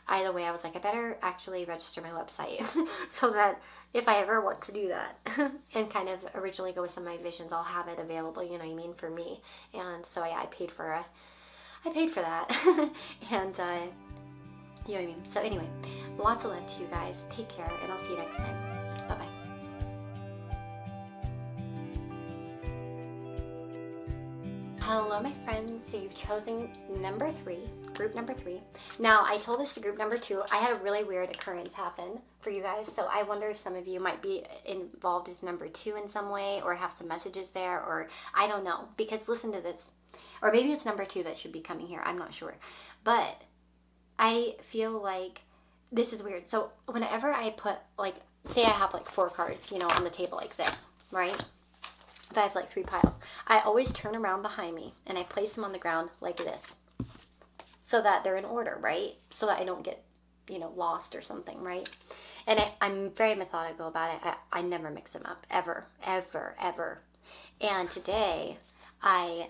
either way, I was like, I better actually register my website so that if I ever want to do that and kind of originally go with some of my visions, I'll have it available, you know what I mean, for me. And so I paid for that. And you know what I mean. So anyway, lots of love to you guys. Take care, and I'll see you next time. Bye-bye. Hello, my friends. So you've chosen group number 3. Now, I told this to group number 2. I had a really weird occurrence happen for you guys, so I wonder if some of you might be involved as number 2 in some way, or have some messages there, or I don't know, because listen to this. Or maybe it's number 2 that should be coming here. I'm not sure. But I feel like this is weird. So whenever I put, like, say I have like 4 cards, you know, on the table like this, right? If I have like 3 piles, I always turn around behind me and I place them on the ground like this, so that they're in order, right? So that I don't get, you know, lost or something, right? And I'm very methodical about it. I never mix them up, ever, ever, ever. And today I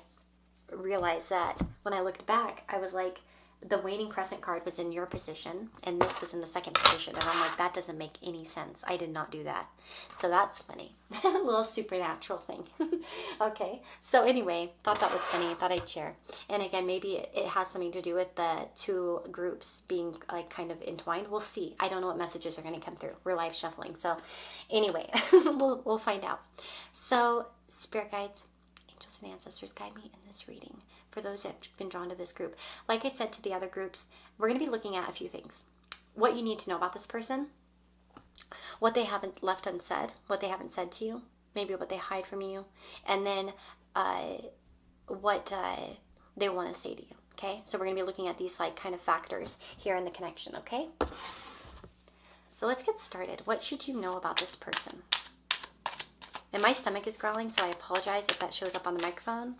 realized that when I looked back, I was like, the waning crescent card was in your position and this was in the second position, and I'm like, that doesn't make any sense. I did not do that. So that's funny. A little supernatural thing. Okay, so anyway, thought that was funny. I thought I'd share. And again, maybe it has something to do with the 2 groups being like kind of entwined. We'll see. I don't know what messages are going to come through. We're live shuffling, so anyway, we'll find out. So spirit guides, angels, and ancestors, guide me in this reading for those that have been drawn to this group. Like I said to the other groups, we're going to be looking at a few things. What you need to know about this person, what they haven't left unsaid, what they haven't said to you, maybe what they hide from you, and then what they want to say to you, okay? So we're going to be looking at these like kind of factors here in the connection, okay? So let's get started. What should you know about this person? And my stomach is growling, so I apologize if that shows up on the microphone.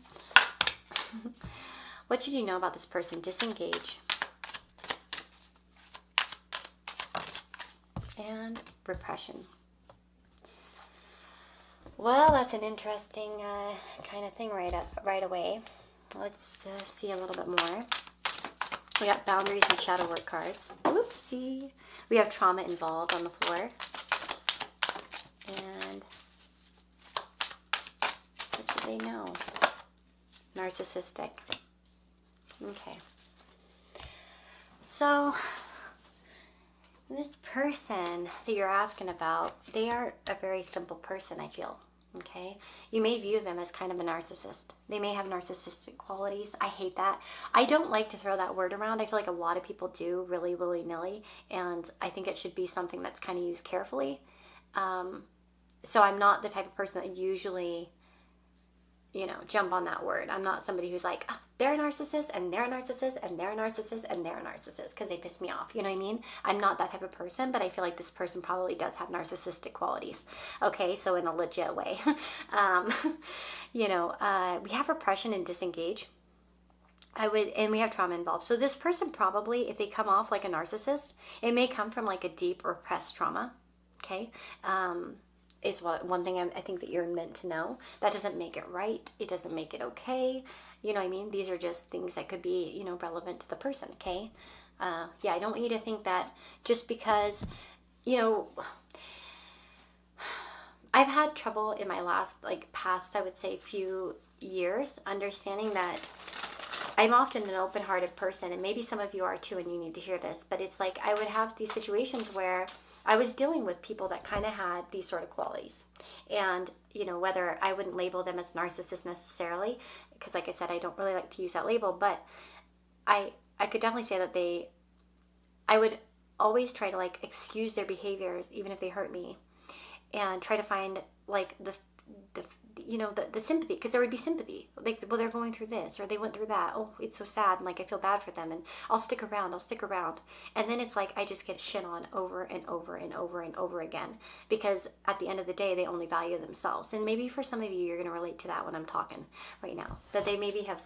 What should you know about this person? Disengage. And repression. Well, that's an interesting kind of thing right away. Let's see a little bit more. We got boundaries and shadow work cards. Whoopsie. We have trauma involved on the floor. And what do they know? Narcissistic. Okay. So this person that you're asking about, they are a very simple person, I feel. Okay? You may view them as kind of a narcissist. They may have narcissistic qualities. I hate that. I don't like to throw that word around. I feel like a lot of people do, really willy-nilly, and I think it should be something that's kind of used carefully. So I'm not the type of person that usually, you know, jump on that word. I'm not somebody who's like, they're a narcissist, and they're a narcissist, and they're a narcissist, and they're a narcissist, because they piss me off. You know what I mean? I'm not that type of person, but I feel like this person probably does have narcissistic qualities. Okay, so in a legit way. You know, we have repression and disengage. And we have trauma involved. So this person probably, if they come off like a narcissist, it may come from like a deep repressed trauma. Okay? Is one thing I think that you're meant to know. That doesn't make it right. It doesn't make it okay. You know what I mean? These are just things that could be, you know, relevant to the person, okay? Yeah, I don't want you to think that just because, you know, I've had trouble in my past, I would say, few years, understanding that I'm often an open-hearted person, and maybe some of you are too, and you need to hear this, but it's like I would have these situations where I was dealing with people that kind of had these sort of qualities. And, you know, whether I wouldn't label them as narcissists necessarily, because like I said, I don't really like to use that label, but I could definitely say that they I would always try to like excuse their behaviors, even if they hurt me, and try to find like the the sympathy, because there would be sympathy, like, well, they're going through this or they went through that, oh, it's so sad, and like I feel bad for them, and I'll stick around, and then it's like I just get shit on over and over and over and over again, because at the end of the day they only value themselves. And maybe for some of you, you're going to relate to that when I'm talking right now, that they maybe have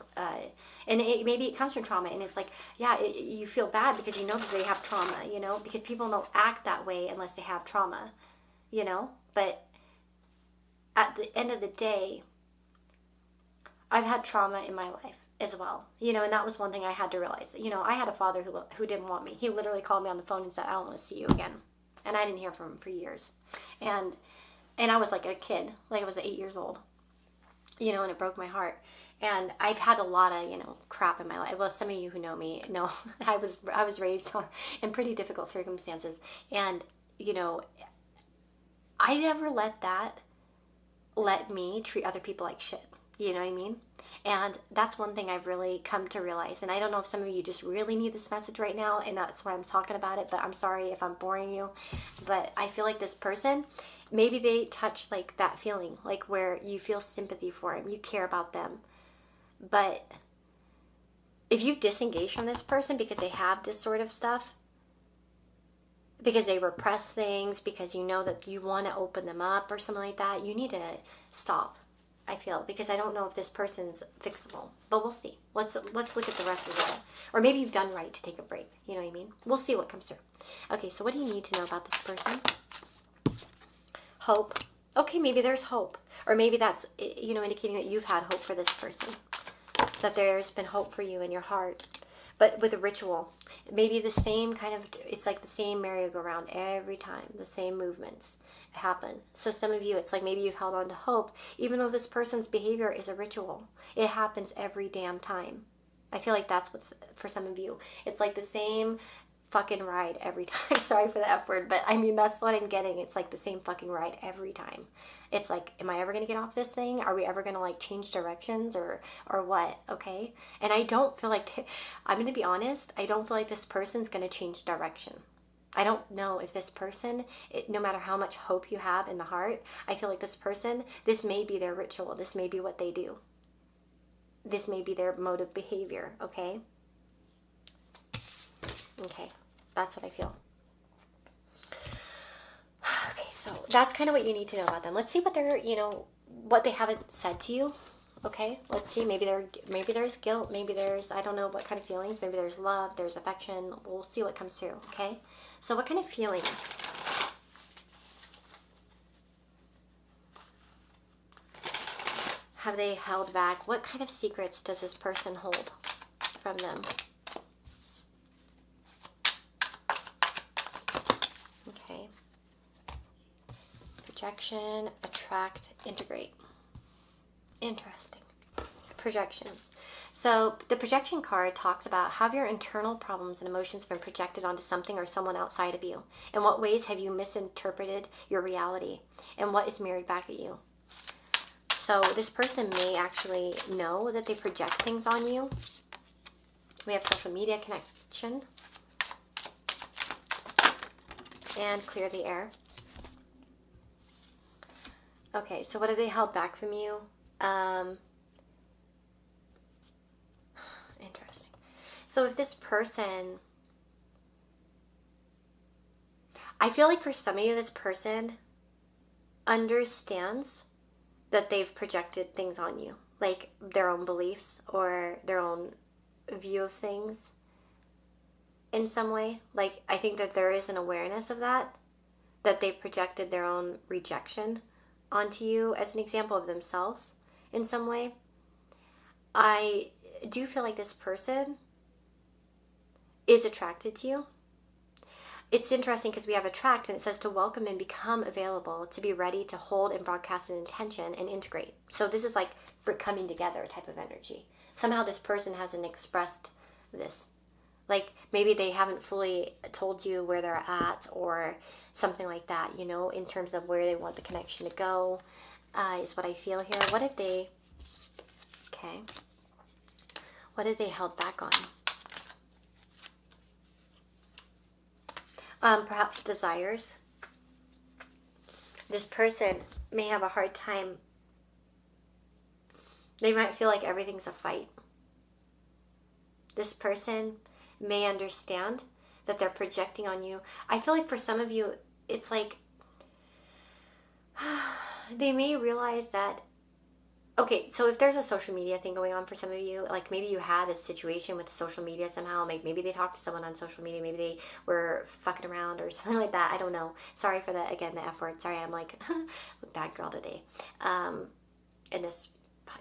maybe it comes from trauma, and it's like, yeah, you feel bad because you know that they have trauma, because people don't act that way unless they have trauma, but at the end of the day, I've had trauma in my life as well, and that was one thing I had to realize. I had a father who didn't want me. He literally called me on the phone and said, I don't want to see you again. And I didn't hear from him for years. And I was like a kid, like I was 8 years old, and it broke my heart. And I've had a lot of, crap in my life. Well, some of you who know me know I was raised in pretty difficult circumstances. And, I never let me treat other people like shit. You know what I mean? And that's one thing I've really come to realize. And I don't know if some of you just really need this message right now, and that's why I'm talking about it, but I'm sorry if I'm boring you. But I feel like this person, maybe they touch like that feeling, like where you feel sympathy for them, you care about them. But if you've disengaged from this person because they have this sort of stuff, because they repress things, because you know that you want to open them up or something like that, you need to stop, I feel, because I don't know if this person's fixable, but we'll see. Let's look at the rest of it. Or maybe you've done right to take a break, you know what I mean? We'll see what comes through. Okay, so what do you need to know about this person? Hope. Okay, maybe there's hope. Or maybe that's, indicating that you've had hope for this person. That there's been hope for you in your heart. But with a ritual, maybe the same kind of, it's like the same merry-go-round every time, the same movements happen. So some of you, it's like maybe you've held on to hope, even though this person's behavior is a ritual. It happens every damn time. I feel like that's what's, for some of you, it's like the same fucking ride every time. Sorry for the F word, but I mean, that's what I'm getting. It's like the same fucking ride every time. It's like, am I ever going to get off this thing? Are we ever going to like change directions or what? Okay. And I don't feel like, I'm going to be honest, I don't feel like this person's going to change direction. I don't know if this person, no matter how much hope you have in the heart, I feel like this person, this may be their ritual. This may be what they do. This may be their mode of behavior. Okay. Okay, that's what I feel. Okay, so that's kind of what you need to know about them. Let's see what they're, what they haven't said to you. Okay, let's see. Maybe there's guilt. Maybe there's, I don't know what kind of feelings. Maybe there's love. There's affection. We'll see what comes through. Okay, so what kind of feelings? Have they held back? What kind of secrets does this person hold from them? Projection, attract, integrate. Interesting. Projections. So the projection card talks about, have your internal problems and emotions been projected onto something or someone outside of you? In what ways have you misinterpreted your reality? And what is mirrored back at you? So this person may actually know that they project things on you. We have social media connection. And clear the air. Okay, so what have they held back from you? Interesting. So if this person, I feel like for some of you, this person understands that they've projected things on you, like their own beliefs or their own view of things in some way. Like, I think that there is an awareness of that they've projected their own rejection onto you as an example of themselves in some way. I do feel like this person is attracted to you. It's interesting because we have attract, and it says to welcome and become available, to be ready to hold and broadcast an intention and integrate. So this is like coming together type of energy. Somehow this person hasn't expressed this. Like maybe they haven't fully told you where they're at or something like that, in terms of where they want the connection to go, is what I feel here. What have they, okay, what have they held back on? Perhaps desires. This person may have a hard time. They might feel like everything's a fight. This person may understand that they're projecting on you. I feel like for some of you, it's like they may realize that, okay, so if there's a social media thing going on for some of you, like maybe you had a situation with social media somehow, like maybe they talked to someone on social media, maybe they were fucking around or something like that. I don't know. Sorry for the, again, the F word. Sorry, I'm like bad girl today in this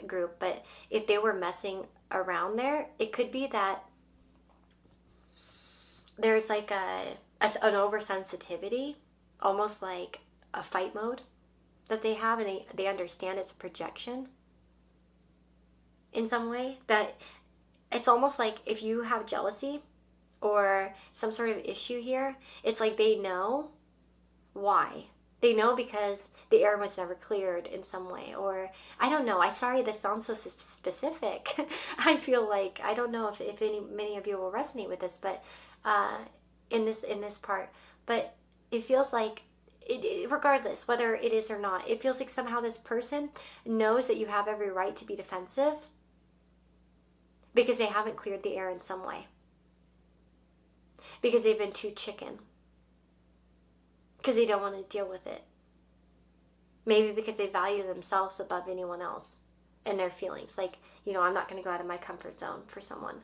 group. But if they were messing around there, it could be that there's like an oversensitivity, almost like a fight mode that they have, and they understand it's a projection in some way. That it's almost like if you have jealousy or some sort of issue here, it's like they know why. They know because the air was never cleared in some way, or I don't know. Sorry, this sounds so specific. I feel like I don't know if many of you will resonate with this, but in this part, but it feels like regardless whether it is or not, it feels like somehow this person knows that you have every right to be defensive because they haven't cleared the air in some way, because they've been too chicken, because they don't want to deal with it, maybe because they value themselves above anyone else and their feelings. Like, I'm not going to go out of my comfort zone for someone.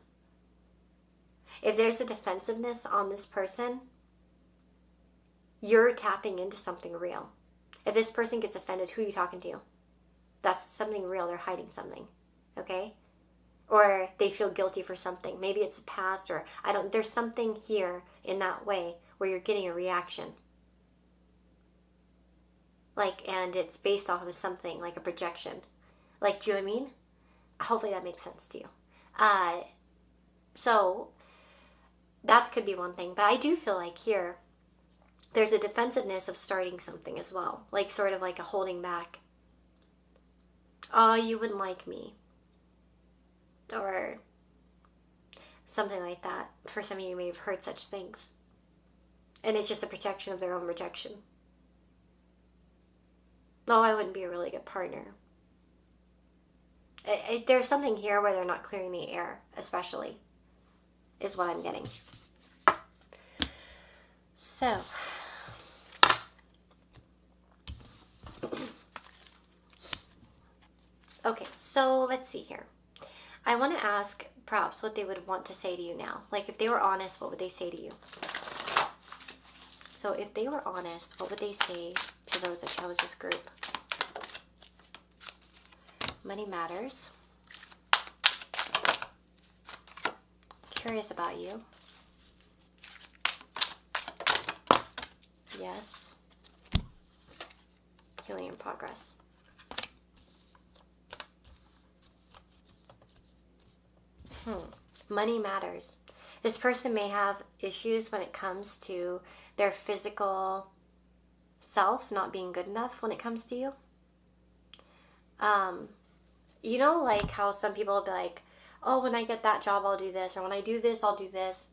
If there's a defensiveness on this person, you're tapping into something real. If this person gets offended, who are you talking to? That's something real. They're hiding something, okay? Or they feel guilty for something. Maybe it's a past, or there's something here in that way where you're getting a reaction. Like, and it's based off of something, like a projection. Like, do you know what I mean? Hopefully that makes sense to you. So that could be one thing. But I do feel like here, there's a defensiveness of starting something as well. Like, sort of like a holding back. Oh, you wouldn't like me. Or something like that. For some of you may have heard such things. And it's just a protection of their own rejection. No, I wouldn't be a really good partner. There's something here where they're not clearing the air, especially, is what I'm getting. So, okay, so let's see here. I want to ask perhaps what they would want to say to you now. Like, if they were honest, what would they say to you? So if they were honest, what would they say to those that chose this group? Money matters. Curious about you. Yes. Healing in progress. Money matters. This person may have issues when it comes to their physical self not being good enough when it comes to you. Like how some people will be like, oh, when I get that job, I'll do this. Or when I do this, I'll do this.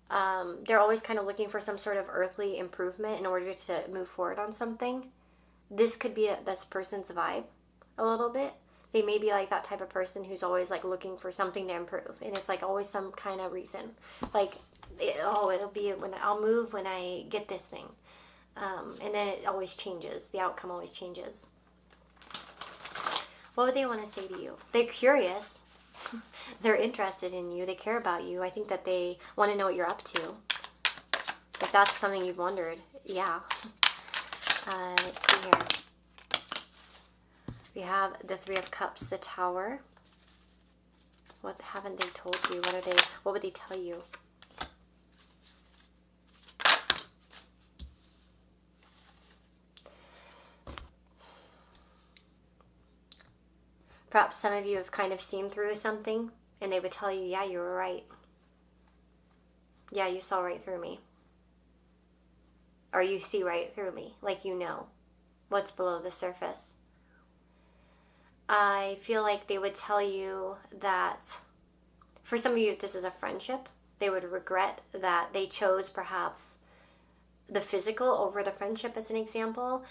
They're always kind of looking for some sort of earthly improvement in order to move forward on something. This could be this person's vibe a little bit. They may be like that type of person who's always like looking for something to improve. And it's like always some kind of reason. Like, it'll be when I'll move when I get this thing. And then it always changes. The outcome always changes. What would they want to say to you? They're curious. They're interested in you. They care about you. I think that they want to know what you're up to. If that's something you've wondered, yeah. Let's see here. We have the Three of Cups, the Tower. What haven't they told you? What would they tell you? Perhaps some of you have kind of seen through something and they would tell you, yeah, you were right. Yeah, you saw right through me. Or you see right through me, like you know what's below the surface. I feel like they would tell you that, for some of you, if this is a friendship, they would regret that they chose perhaps the physical over the friendship as an example.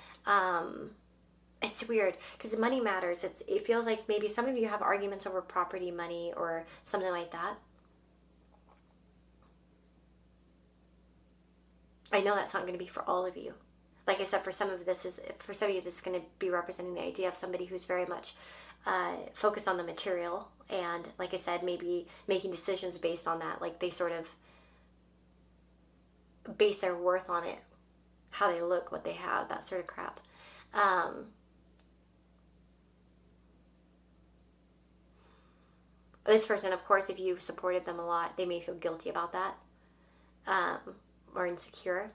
It's weird because money matters. It feels like maybe some of you have arguments over property, money, or something like that. I know that's not going to be for all of you. Like I said, for some of you, this is going to be representing the idea of somebody who's very much focused on the material, and like I said, maybe making decisions based on that. Like they sort of base their worth on it, how they look, what they have, that sort of crap. This person, of course, if you've supported them a lot, they may feel guilty about that, or insecure.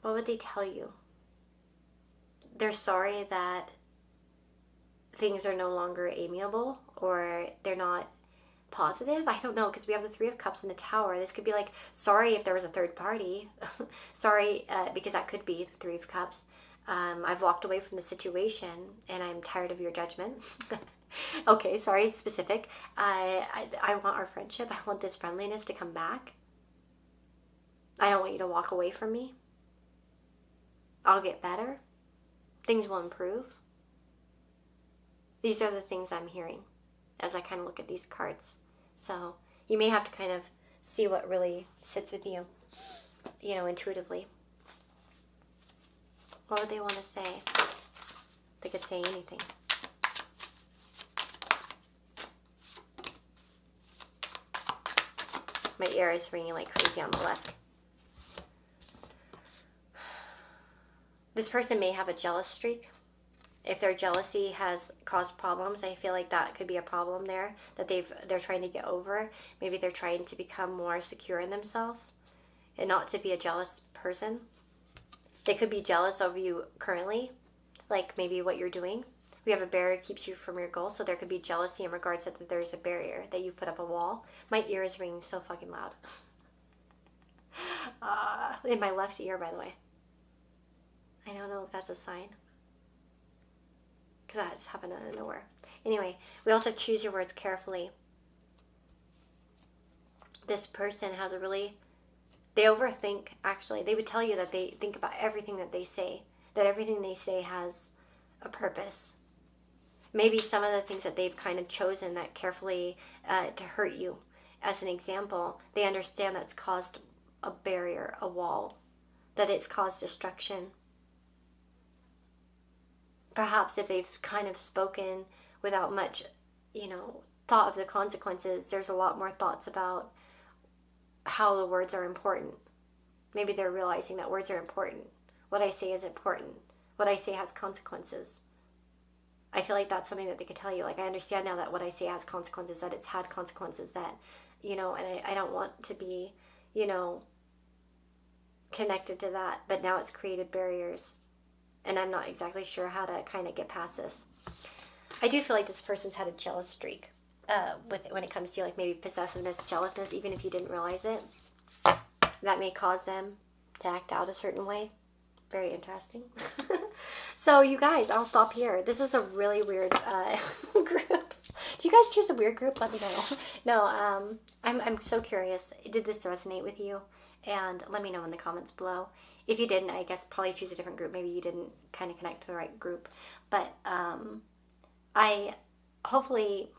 What would they tell you? They're sorry that things are no longer amiable, or they're not positive. I don't know, because we have the Three of Cups in the Tower. This could be like, sorry if there was a third party. Sorry, because that could be the Three of Cups. I've walked away from the situation and I'm tired of your judgment. Okay, sorry, specific. I want our friendship. I want this friendliness to come back. I don't want you to walk away from me. I'll get better. Things will improve. These are the things I'm hearing as I kind of look at these cards. So you may have to kind of see what really sits with you, intuitively. What would they want to say? They could say anything. My ear is ringing like crazy on the left. This person may have a jealous streak. If their jealousy has caused problems, I feel like that could be a problem there that they're trying to get over. Maybe they're trying to become more secure in themselves and not to be a jealous person. They could be jealous of you currently, like maybe what you're doing. We have a barrier that keeps you from your goal, so there could be jealousy in regards to that there's a barrier, that you put up a wall. My ear is ringing so fucking loud. In my left ear, by the way. I don't know if that's a sign, because that just happened out of nowhere. Anyway, we also choose your words carefully. This person has they overthink, actually. They would tell you that they think about everything that they say, that everything they say has a purpose. Maybe some of the things that they've kind of chosen that carefully to hurt you. As an example, they understand that's caused a barrier, a wall, that it's caused destruction. Perhaps if they've kind of spoken without much, thought of the consequences, there's a lot more thoughts about how the words are important. Maybe they're realizing that words are important. What I say is important. What I say has consequences. I feel like that's something that they could tell you. Like, I understand now that what I say has consequences, that it's had consequences, that, and I don't want to be, connected to that. But now it's created barriers. And I'm not exactly sure how to kind of get past this. I do feel like this person's had a jealous streak when it comes to like maybe possessiveness, jealousness, even if you didn't realize it. That may cause them to act out a certain way. Very interesting. So you guys, I'll stop here. This is a really weird group. Do you guys choose a weird group? Let me know. No, I'm so curious. Did this resonate with you? And let me know in the comments below. If you didn't, I guess probably choose a different group. Maybe you didn't kind of connect to the right group. But hopefully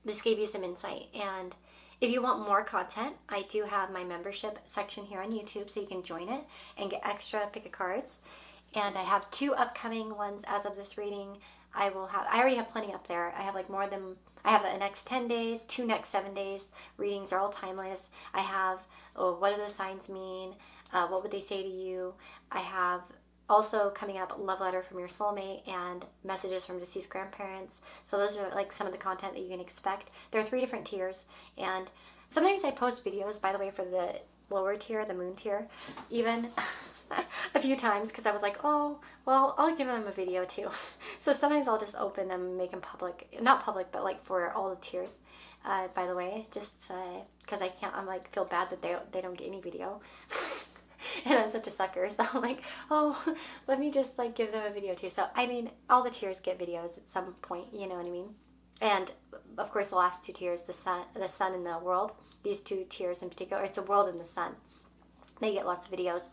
this gave you some insight. And if you want more content, I do have my membership section here on YouTube, so you can join it and get extra pick of cards. And I have 2 upcoming ones as of this reading. I already have plenty up there. I have I have a next 10 days, 2 next 7 days. Readings are all timeless. I have, what do those signs mean? What would they say to you? I have also coming up love letter from your soulmate and messages from deceased grandparents. So those are like some of the content that you can expect. There are 3 different tiers, and sometimes I post videos, by the way, for the lower tier, the moon tier, even a few times, because I was like, oh, well, I'll give them a video too. So sometimes I'll just open them and make them public, not public, but like for all the tiers, by the way, just because I'm like, feel bad that they don't get any video. And I'm such a sucker, so I'm like, oh, let me just like give them a video too. So I mean, all the tiers get videos at some point, you know what I mean? And of course, the last two tiers, the sun and the world. These two tiers in particular, it's a world and the sun. They get lots of videos.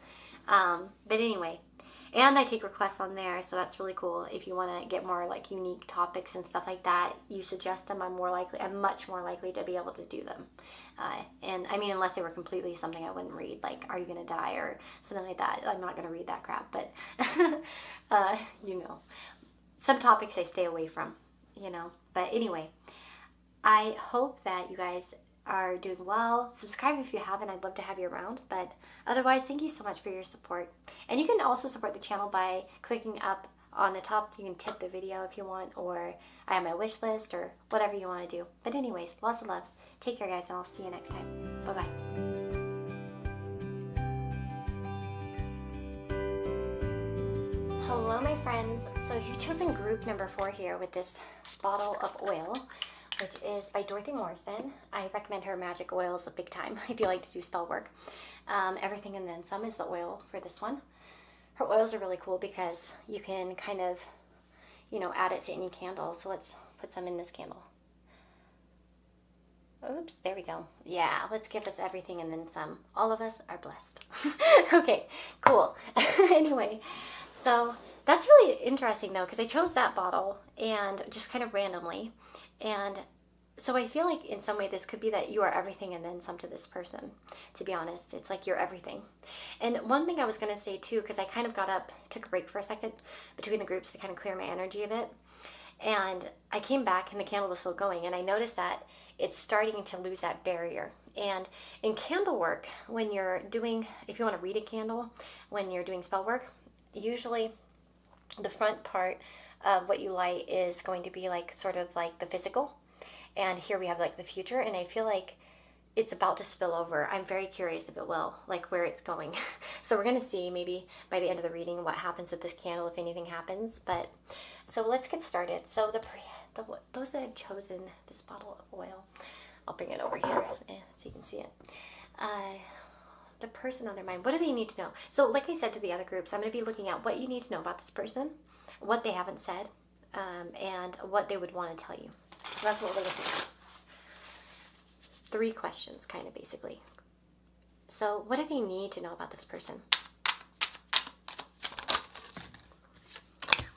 But anyway, and I take requests on there, so that's really cool. If you want to get more like unique topics and stuff like that, you suggest them. I'm much more likely to be able to do them. And I mean, unless they were completely something I wouldn't read, like "Are you gonna die?" or something like that. I'm not gonna read that crap. But some topics I stay away from. But anyway, I hope that you guys are doing well. Subscribe if you haven't. I'd love to have you around. But otherwise, thank you so much for your support. And you can also support the channel by clicking up on the top. You can tip the video if you want, or I have my wish list, or whatever you want to do. But anyways, lots of love. Take care, guys, and I'll see you next time. Bye-bye. Hello, my friends. So you've chosen group number 4 here with this bottle of oil, which is by Dorothy Morrison. I recommend her magic oils a big time if you like to do spell work. Everything and then some is the oil for this one. Her oils are really cool because you can kind of, add it to any candle. So let's put some in this candle. Oops, there we go. Yeah, let's give us everything and then some. All of us are blessed. Okay, cool. Anyway, so that's really interesting though, because I chose that bottle and just kind of randomly. And so I feel like in some way this could be that you are everything and then some to this person, to be honest. It's like you're everything. And one thing I was going to say too, because I kind of got up, took a break for a second between the groups to kind of clear my energy a bit. And I came back and the candle was still going, and I noticed that it's starting to lose that barrier. And in candle work, when you're doing, if you want to read a candle, when you're doing spell work, usually the front part of what you light is going to be like sort of like the physical. And here we have like the future, and I feel like it's about to spill over. I'm very curious if it will, like where it's going. So we're going to see maybe by the end of the reading what happens with this candle, if anything happens. But so let's get started. So those that have chosen this bottle of oil, I'll bring it over here so you can see it. The person on their mind, what do they need to know? So like I said to the other groups, I'm going to be looking at what you need to know about this person, what they haven't said, and what they would want to tell you. So that's what we're looking at. 3 questions, kind of basically. So what do they need to know about this person?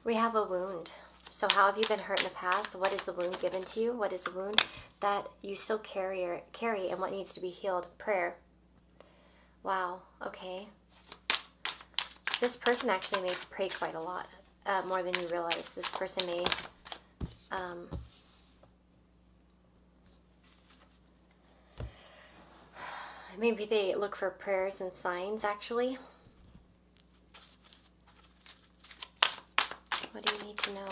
We have a wound. So how have you been hurt in the past? What is the wound given to you? What is the wound that you still carry and what needs to be healed? Prayer. Wow, okay. This person actually may pray quite a lot, more than you realize. This person may maybe they look for prayers and signs, actually. What do you need to know?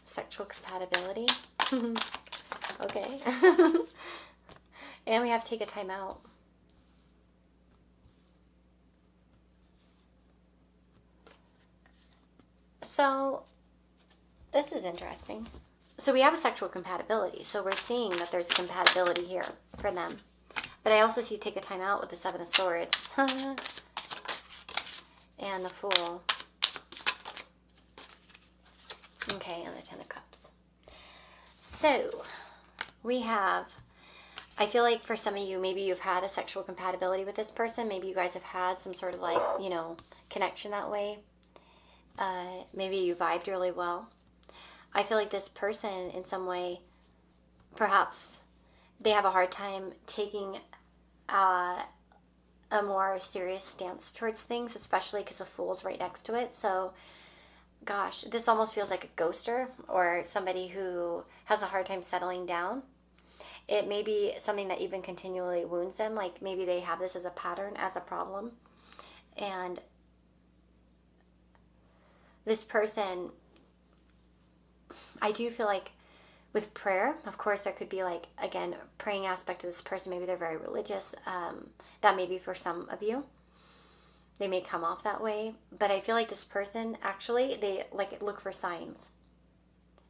Sexual compatibility. Okay. And we have to take a time out. So, this is interesting. So we have a sexual compatibility. So we're seeing that there's compatibility here for them. But I also see take a time out with the 7 of Swords. And the Fool. Okay, and the 10 of Cups. So, we have, I feel like for some of you, maybe you've had a sexual compatibility with this person. Maybe you guys have had some sort of like, connection that way. Maybe you vibed really well. I feel like this person in some way, perhaps they have a hard time taking a more serious stance towards things, especially because the Fool's right next to it. So, gosh, this almost feels like a ghoster or somebody who has a hard time settling down. It may be something that even continually wounds them, like maybe they have this as a pattern, as a problem. And this person, I do feel like with prayer, of course, there could be like, again, praying aspect of this person. Maybe they're very religious. That may be for some of you. They may come off that way. But I feel like this person, actually, they like look for signs.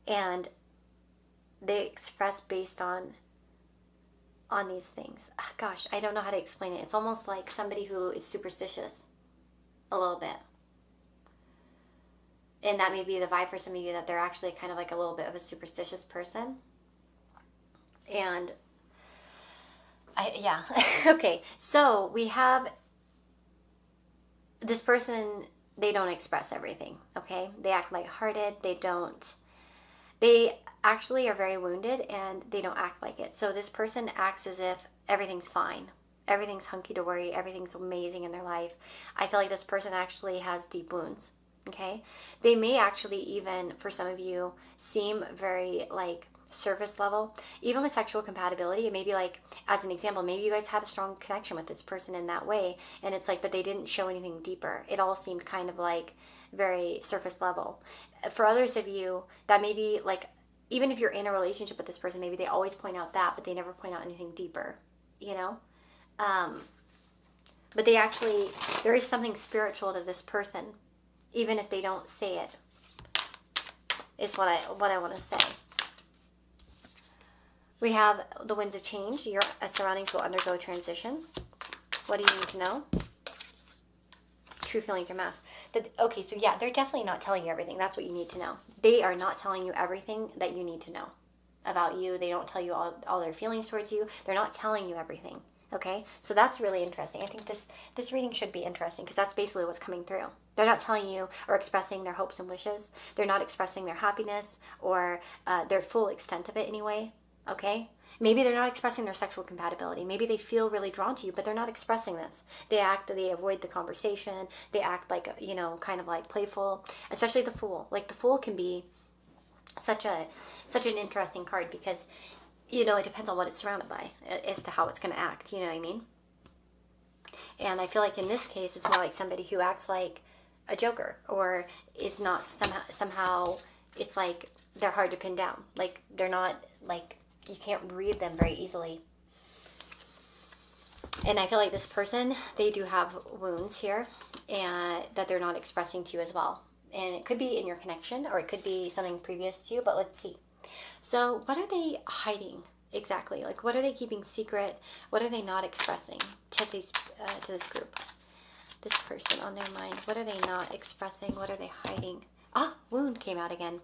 And they express based on these things. Gosh, I don't know how to explain it. It's almost like somebody who is superstitious. A little bit. And that may be the vibe for some of you, that they're actually kind of like a little bit of a superstitious person. And yeah. Okay, so we have this person, they don't express everything, okay? They act lighthearted. They actually are very wounded, and they don't act like it. So this person acts as if everything's fine. Everything's hunky-dory. Everything's amazing in their life. I feel like this person actually has deep wounds, okay? They may actually even, for some of you, seem very like surface level, even with sexual compatibility. It may be like, as an example, maybe you guys had a strong connection with this person in that way, and it's like, but they didn't show anything deeper. It all seemed kind of like very surface level. For others of you, that may be like, even if you're in a relationship with this person, maybe they always point out that, but they never point out anything deeper, you know? But they actually, there is something spiritual to this person, even if they don't say it, is what I want to say. We have the winds of change. Your surroundings will undergo transition. What do you need to know? True feelings are masked. Okay, so yeah, they're definitely not telling you everything. That's what you need to know. They are not telling you everything that you need to know about you. They don't tell you all their feelings towards you. They're not telling you everything. Okay, so that's really interesting. I think this reading should be interesting, because that's basically what's coming through. They're not telling you or expressing their hopes and wishes. They're not expressing their happiness or their full extent of it anyway. Okay, maybe they're not expressing their sexual compatibility. Maybe they feel really drawn to you, but they're not expressing this. They avoid the conversation. They act like, you know, kind of like playful, especially the Fool. Like the Fool can be such an interesting card, because, you know, it depends on what it's surrounded by as to how it's going to act. You know what I mean? And I feel like in this case, it's more like somebody who acts like a joker, or is not somehow it's like they're hard to pin down. Like they're not, like, you can't read them very easily. And I feel like this person, they do have wounds here, and that they're not expressing to you as well. And it could be in your connection, or it could be something previous to you, but let's see. So what are they hiding exactly? Like, what are they keeping secret? What are they not expressing to this group? This person on their mind. What are they not expressing? What are they hiding? Ah, wound came out again.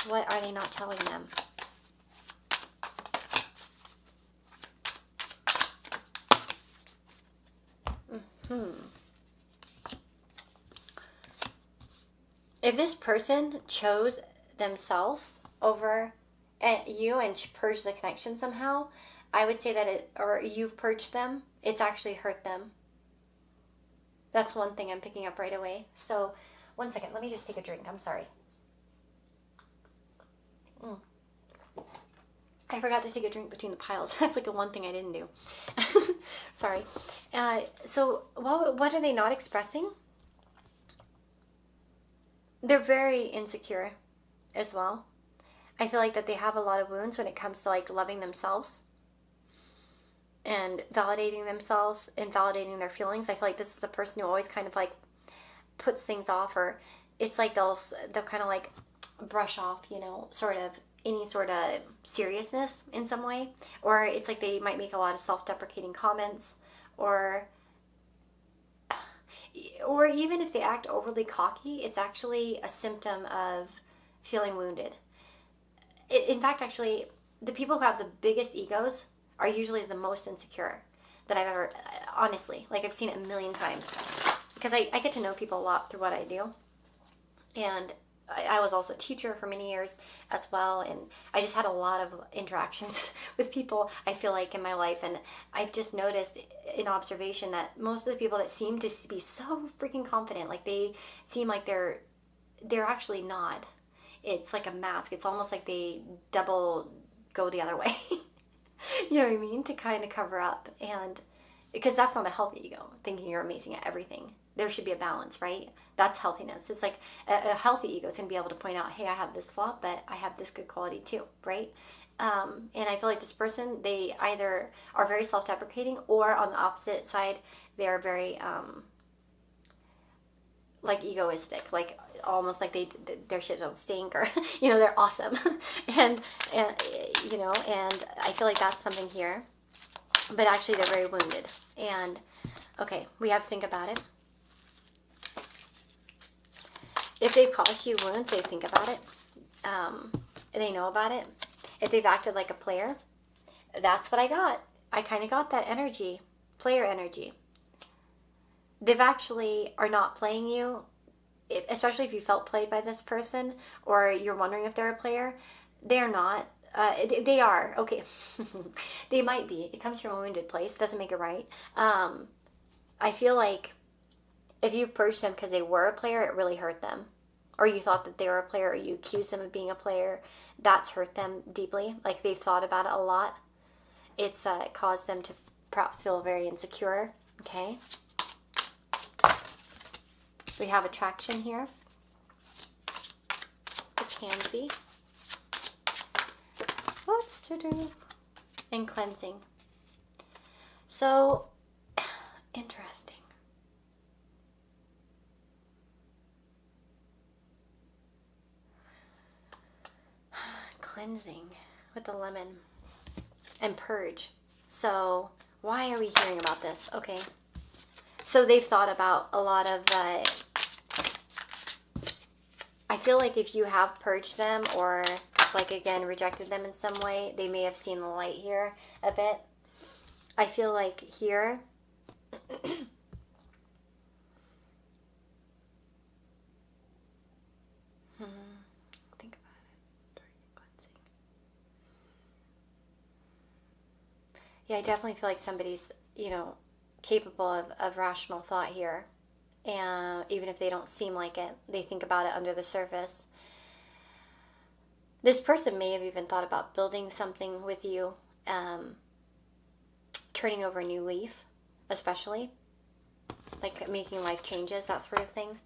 What are they not telling them? If this person chose themselves over you and purged the connection somehow, I would say that or you've purged them, it's actually hurt them. That's one thing I'm picking up right away. So, one second, let me just take a drink. I'm sorry. I forgot to take a drink between the piles. That's like the one thing I didn't do. Sorry. So what are they not expressing? They're very insecure as well. I feel like that they have a lot of wounds when it comes to like loving themselves and validating themselves and validating their feelings. I feel like this is a person who always kind of like puts things off, or it's like they'll kind of like brush off, you know, sort of any sort of seriousness in some way. Or it's like they might make a lot of self-deprecating comments, or even if they act overly cocky, it's actually a symptom of feeling wounded. In fact, actually, the people who have the biggest egos are usually the most insecure that I've ever, honestly, like I've seen it a million times. Because I get to know people a lot through what I do. And I was also a teacher for many years as well, and I just had a lot of interactions with people, I feel like, in my life, and I've just noticed in observation that most of the people that seem to be so freaking confident, like they seem like they're actually not. It's like a mask. It's almost like they double go the other way. You know what I mean? To kind of cover up, and because that's not a healthy ego, thinking you're amazing at everything. There should be a balance, right? That's healthiness. It's like a healthy ego is going to be able to point out, hey, I have this flaw, but I have this good quality too, right? And I feel like this person, they either are very self-deprecating, or on the opposite side, they are very like egoistic, like almost like their shit don't stink, or you know, they're awesome. and you know, and I feel like that's something here. But actually they're very wounded. And okay, we have to think about it. If they've caused you wounds, they think about it. They know about it. If they've acted like a player, that's what I got. I kind of got that energy, player energy. They've actually are not playing you, especially if you felt played by this person or you're wondering if they're a player. They're not. They are. Okay. They might be. It comes from a wounded place. Doesn't make it right. I feel like if you purged them because they were a player, it really hurt them. Or you thought that they were a player, or you accused them of being a player. That's hurt them deeply. Like they've thought about it a lot. It's caused them to perhaps feel very insecure. Okay. We have attraction here. The pansy. What's to do? And cleansing. So, interesting. Cleansing with the lemon. And purge. So, why are we hearing about this? Okay. So they've thought about a lot of, I feel like if you have purged them or like again rejected them in some way, they may have seen the light here a bit. I feel like here, think about it. Cleansing. Yeah, I definitely feel like somebody's, capable of rational thought here. And even if they don't seem like it, they think about it under the surface. This person may have even thought about building something with you, turning over a new leaf, especially. Like making life changes, that sort of thing,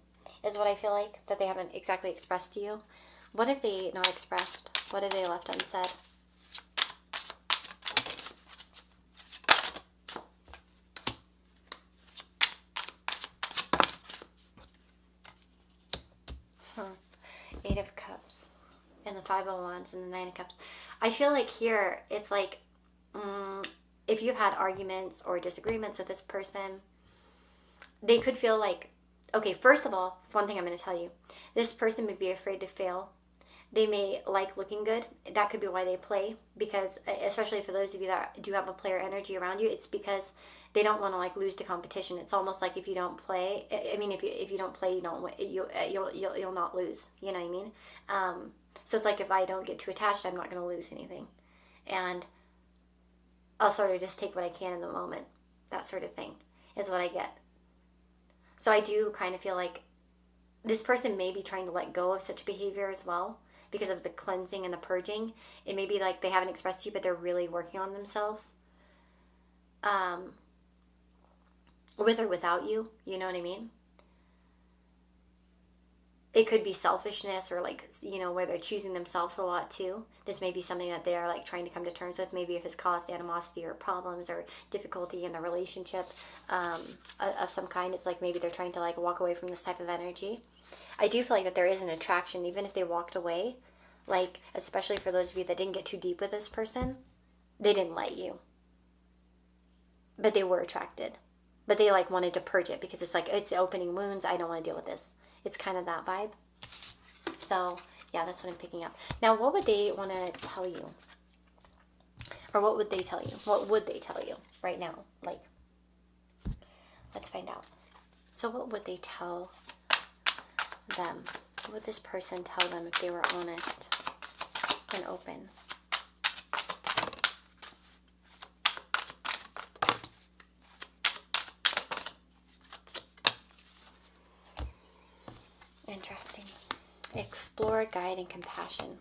is what I feel like, that they haven't exactly expressed to you. What have they not expressed? What have they left unsaid? Eight of Cups and the Five of Wands and the Nine of Cups. I feel like here it's like if you've had arguments or disagreements with this person, they could feel like, okay, first of all, one thing I'm going to tell you, this person may be afraid to fail. They may like looking good. That could be why they play, because especially for those of you that do have a player energy around you, it's because they don't want to like lose the competition. It's almost like if you don't play, I mean, if you don't play, you don't win. You'll not lose. You know what I mean? So it's like if I don't get too attached, I'm not going to lose anything, and I'll sort of just take what I can in the moment. That sort of thing is what I get. So I do kind of feel like this person may be trying to let go of such behavior as well, because of the cleansing and the purging. It may be like they haven't expressed to you, but they're really working on themselves. With or without you, you know what I mean? It could be selfishness or like, where they're choosing themselves a lot too. This may be something that they are like trying to come to terms with. Maybe if it's caused animosity or problems or difficulty in the relationship of some kind, it's like maybe they're trying to like walk away from this type of energy. I do feel like that there is an attraction, even if they walked away, like, especially for those of you that didn't get too deep with this person, they didn't let you. But they were attracted. But they, like, wanted to purge it because it's like, it's opening wounds. I don't want to deal with this. It's kind of that vibe. So, yeah, that's what I'm picking up. Now, what would they want to tell you? Or what would they tell you? What would they tell you right now? Like, let's find out. So what would they tell them? What would this person tell them if they were honest and open? Interesting. Explore, guide, and compassion.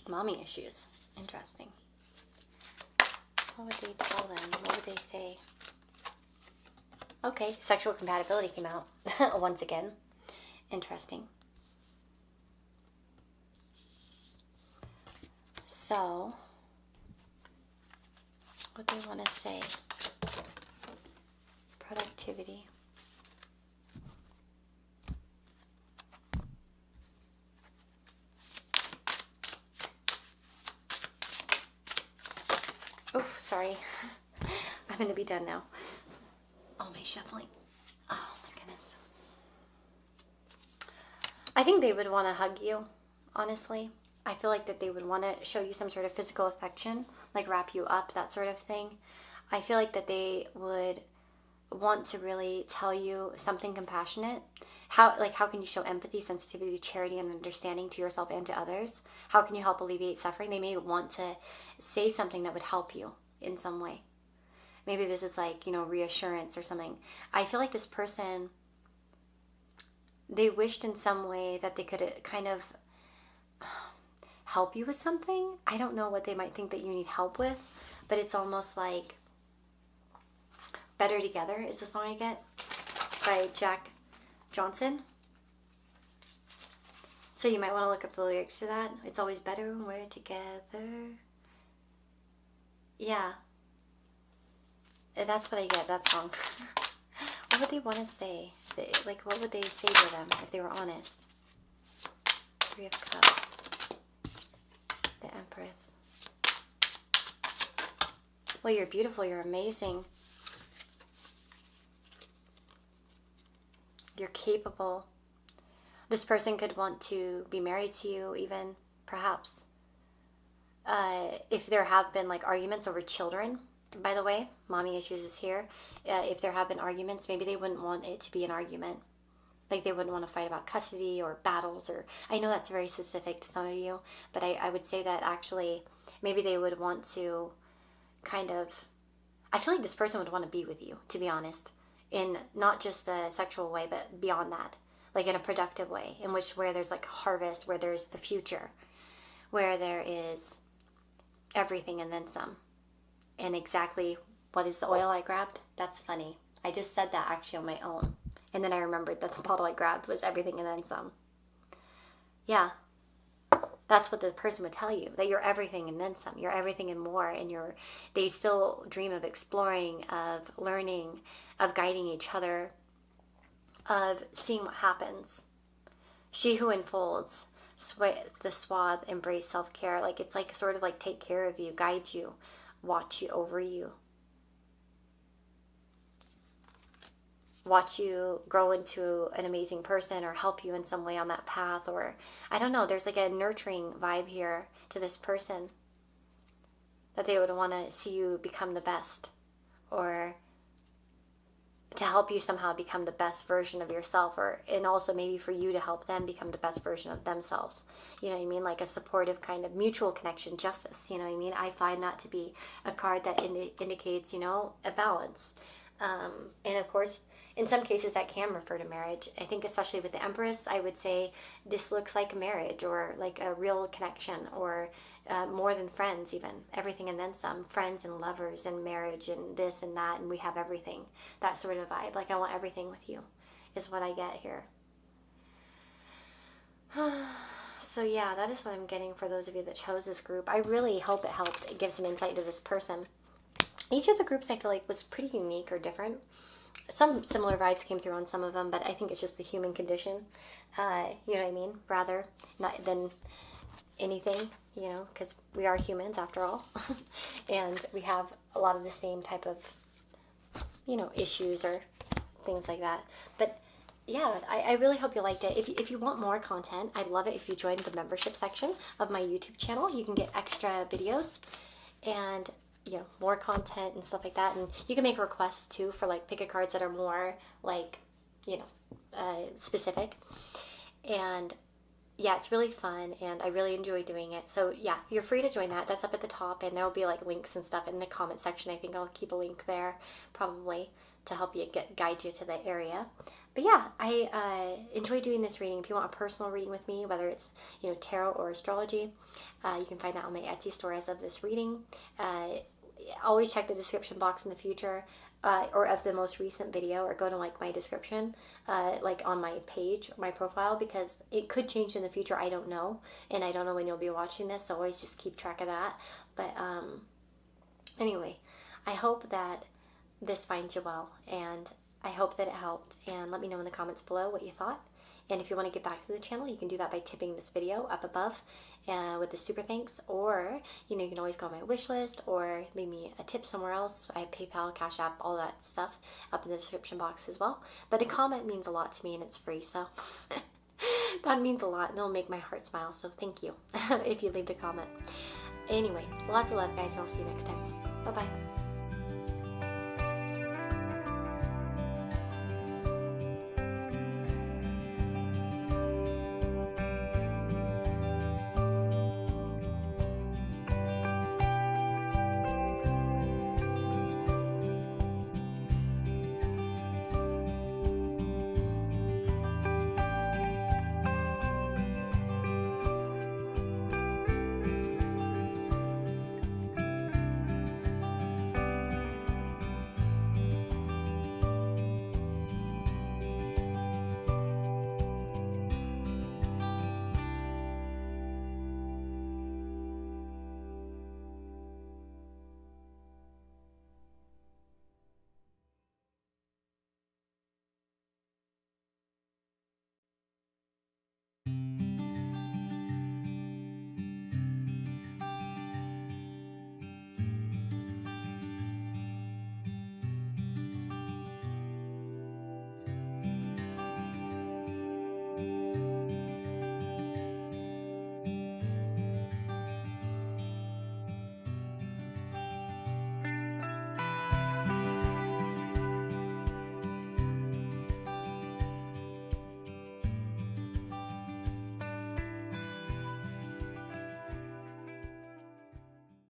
Mommy issues. Interesting. What would they tell them? What would they say? Okay, sexual compatibility came out once again. Interesting. So, what do they want to say? Productivity. Oof, sorry. I'm going to be done now. Oh, my shuffling. Oh, my goodness. I think they would want to hug you, honestly. I feel like that they would want to show you some sort of physical affection, like wrap you up, that sort of thing. I feel like that they would want to really tell you something compassionate. How can you show empathy, sensitivity, charity, and understanding to yourself and to others? How can you help alleviate suffering? They may want to say something that would help you in some way. Maybe this is like, reassurance or something. I feel like this person, they wished in some way that they could kind of help you with something. I don't know what they might think that you need help with, but it's almost like Better Together is the song I get by Jack Johnson. So you might want to look up the lyrics to that. It's always better when we're together. Yeah. That's what I get, that song. What would they want to say? What would they say to them if they were honest? Three of Cups. The Empress. Well, you're beautiful. You're amazing. You're capable. This person could want to be married to you even, perhaps. If there have been arguments over children, by the way, mommy issues is here. If there have been arguments, maybe they wouldn't want it to be an argument. They wouldn't want to fight about custody or battles, or I know that's very specific to some of you, but I would say that actually maybe they would want to kind of, I feel like this person would want to be with you, to be honest, in not just a sexual way, but beyond that, in a productive way, where there's harvest, where there's a future, where there is everything and then some. And exactly what is the oil I grabbed? That's funny. I just said that actually on my own. And then I remembered that the bottle I grabbed was everything and then some. Yeah. That's what the person would tell you. That you're everything and then some. You're everything and more. And they still dream of exploring, of learning, of guiding each other, of seeing what happens. She who enfolds, the swath, embrace self-care. It's sort of take care of you, guide you, watch you over you. Watch you grow into an amazing person or help you in some way on that path, or I don't know, there's a nurturing vibe here to this person, that they would want to see you become the best, or to help you somehow become the best version of yourself, and also maybe for you to help them become the best version of themselves. You know what I mean? A supportive kind of mutual connection, justice. You know what I mean? I find that to be a card that indicates, a balance. And of course, in some cases that can refer to marriage. I think especially with the Empress, I would say this looks like marriage, or a real connection, or more than friends even. Everything and then some. Friends and lovers and marriage and this and that, and we have everything. That sort of vibe. I want everything with you is what I get here. So yeah, that is what I'm getting for those of you that chose this group. I really hope it helped. It gives some insight to this person. Each of the groups I feel like was pretty unique or different. Some similar vibes came through on some of them, but I think it's just the human condition, you know what I mean, rather not than anything, because we are humans after all, and we have a lot of the same type of, issues or things like that. But yeah, I really hope you liked it. If you want more content, I'd love it if you joined the membership section of my YouTube channel. You can get extra videos and more content and stuff like that. And you can make requests too for pick a cards that are more specific. And yeah, it's really fun and I really enjoy doing it. So yeah, you're free to join that. That's up at the top, and there will be links and stuff in the comment section. I think I'll keep a link there probably to help you guide you to the area. But yeah, I enjoy doing this reading. If you want a personal reading with me, whether it's tarot or astrology, you can find that on my Etsy store as of this reading. Always check the description box in the future, or of the most recent video, or go to my description, on my page, my profile, because it could change in the future. I don't know, and I don't know when you'll be watching this, so always just keep track of that. But anyway, I hope that this finds you well, and I hope that it helped, and let me know in the comments below what you thought. And if you want to get back to the channel, you can do that by tipping this video up above with the super thanks, or you can always go on my wish list or leave me a tip somewhere else. I have PayPal, Cash App, all that stuff up in the description box as well. But a comment means a lot to me, and it's free, so that means a lot, and it'll make my heart smile, so thank you if you leave the comment. Anyway, lots of love, guys, and I'll see you next time. Bye-bye.